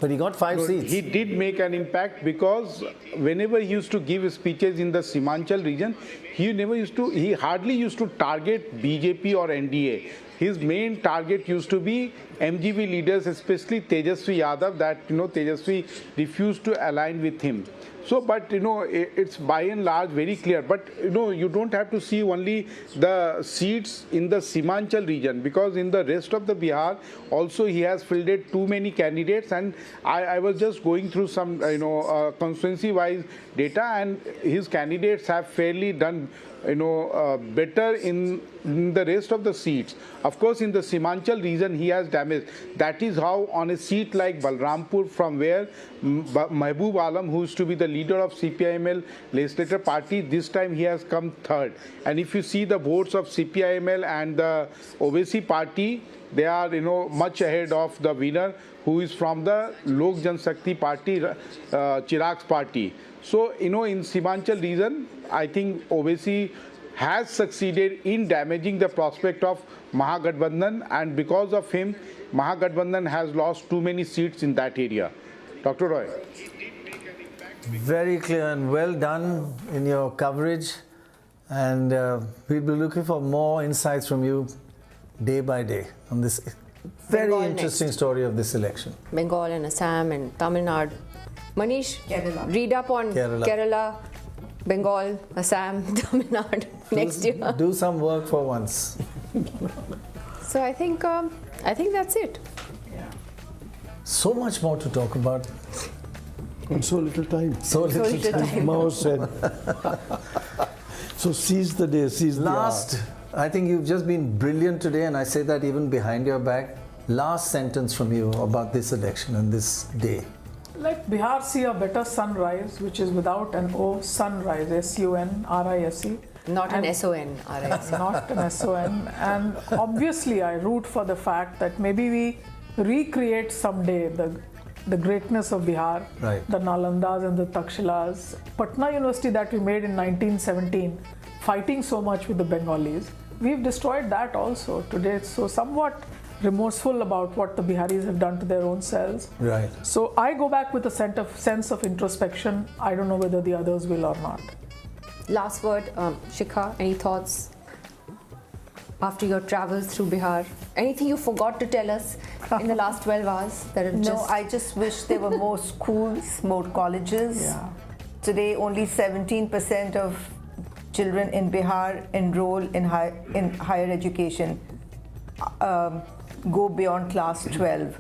But he got 5 seats.
He did make an impact, because whenever he used to give speeches in the Simanchal region, he hardly used to target BJP or NDA. His main target used to be MGB leaders, especially Tejasvi Yadav, that Tejasvi refused to align with him. So, but it's by and large very clear. But you don't have to see only the seats in the Simanchal region, because in the rest of the Bihar also he has fielded too many candidates. And I was just going through some constituency-wise data, and his candidates have fairly done better in the rest of the seats. Of course, in the Simanchal region, he has damaged. That is how on a seat like Balrampur, from where Mahbub Alam, who used to be the leader of CPIML legislative party, this time he has come third. And if you see the votes of CPIML and the OVC party, they are much ahead of the winner, who is from the Lok Janshakti party, Chirag's party. So, in Simanchal region, I think OVC has succeeded in damaging the prospect of Mahagathbandhan, and because of him, Mahagathbandhan has lost too many seats in that area. Dr. Roy.
Very clear and well done in your coverage, and we'll be looking for more insights from you day by day on this very
Bengal
interesting
next.
story of this election.
Bengal and Assam and Tamil Nadu. Manish,
Kerala.
read up on
Kerala.
Bengal, Assam, Tamil Nadu next year.
Do some work for once.
So I think that's it.
So much more to talk about.
And so little time.
So little time.
Mao said. So seize the day, seize the hour.
I think you've just been brilliant today, and I say that even behind your back. Last sentence from you about this election and this day.
Let Bihar see a better sunrise, which is without an O, sunrise, S-U-N-R-I-S-E.
Not an S-O-N-R-I-S-E.
Not an S-O-N. And obviously I root for the fact that maybe we recreate someday the greatness of Bihar,
right.
The Nalandas and the Takshilas. Patna University that we made in 1917, fighting so much with the Bengalis, we've destroyed that also today. So somewhat remorseful about what the Biharis have done to their own selves.
Right.
So I go back with a sense of introspection. I don't know whether the others will or not.
Last word, Shikha, any thoughts after your travels through Bihar? Anything you forgot to tell us in the last 12 hours?
No, I just wish there were more schools, more colleges.
Yeah.
Today, only 17% of children in Bihar enroll in higher education. Go beyond class 12,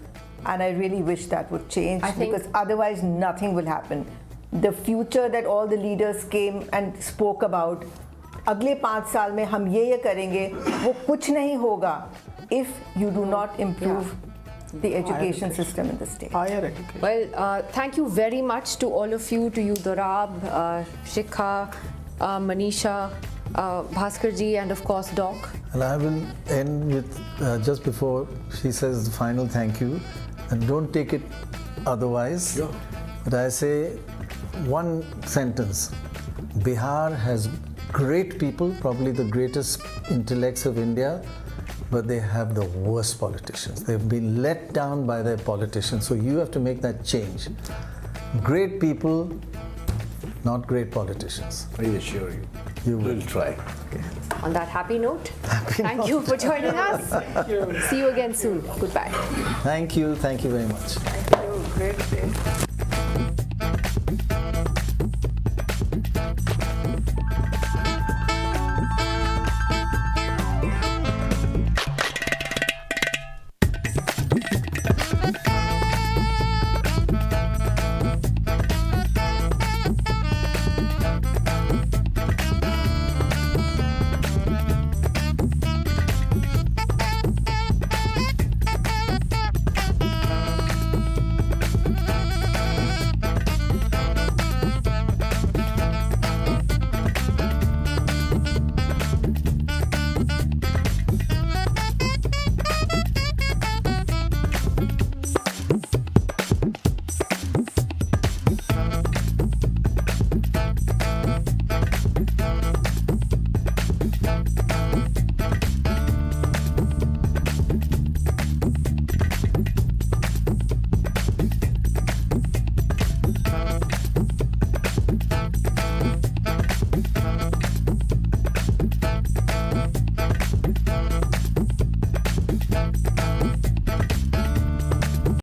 and I really wish that would change, because otherwise nothing will happen. The future that all the leaders came and spoke about, अगले 5 साल में हम ये करेंगे, वो कुछ नहीं होगा if you do not improve the education system in the state.
Higher education.
Well, thank you very much to all of you, to you Dorab, Shikha, Manisha, Bhaskarji, and of course Doc.
And I will end with, just before she says the final thank you, and don't take it otherwise, but I say one sentence. Bihar has great people, probably the greatest intellects of India, but they have the worst politicians. They've been let down by their politicians, so you have to make that change. Great people, not great politicians.
I assure you.
You will
try.
Okay.
On that happy note, thank you for joining us.
Thank you.
See you again soon. Goodbye.
Thank you very much.
Thank you. Great day.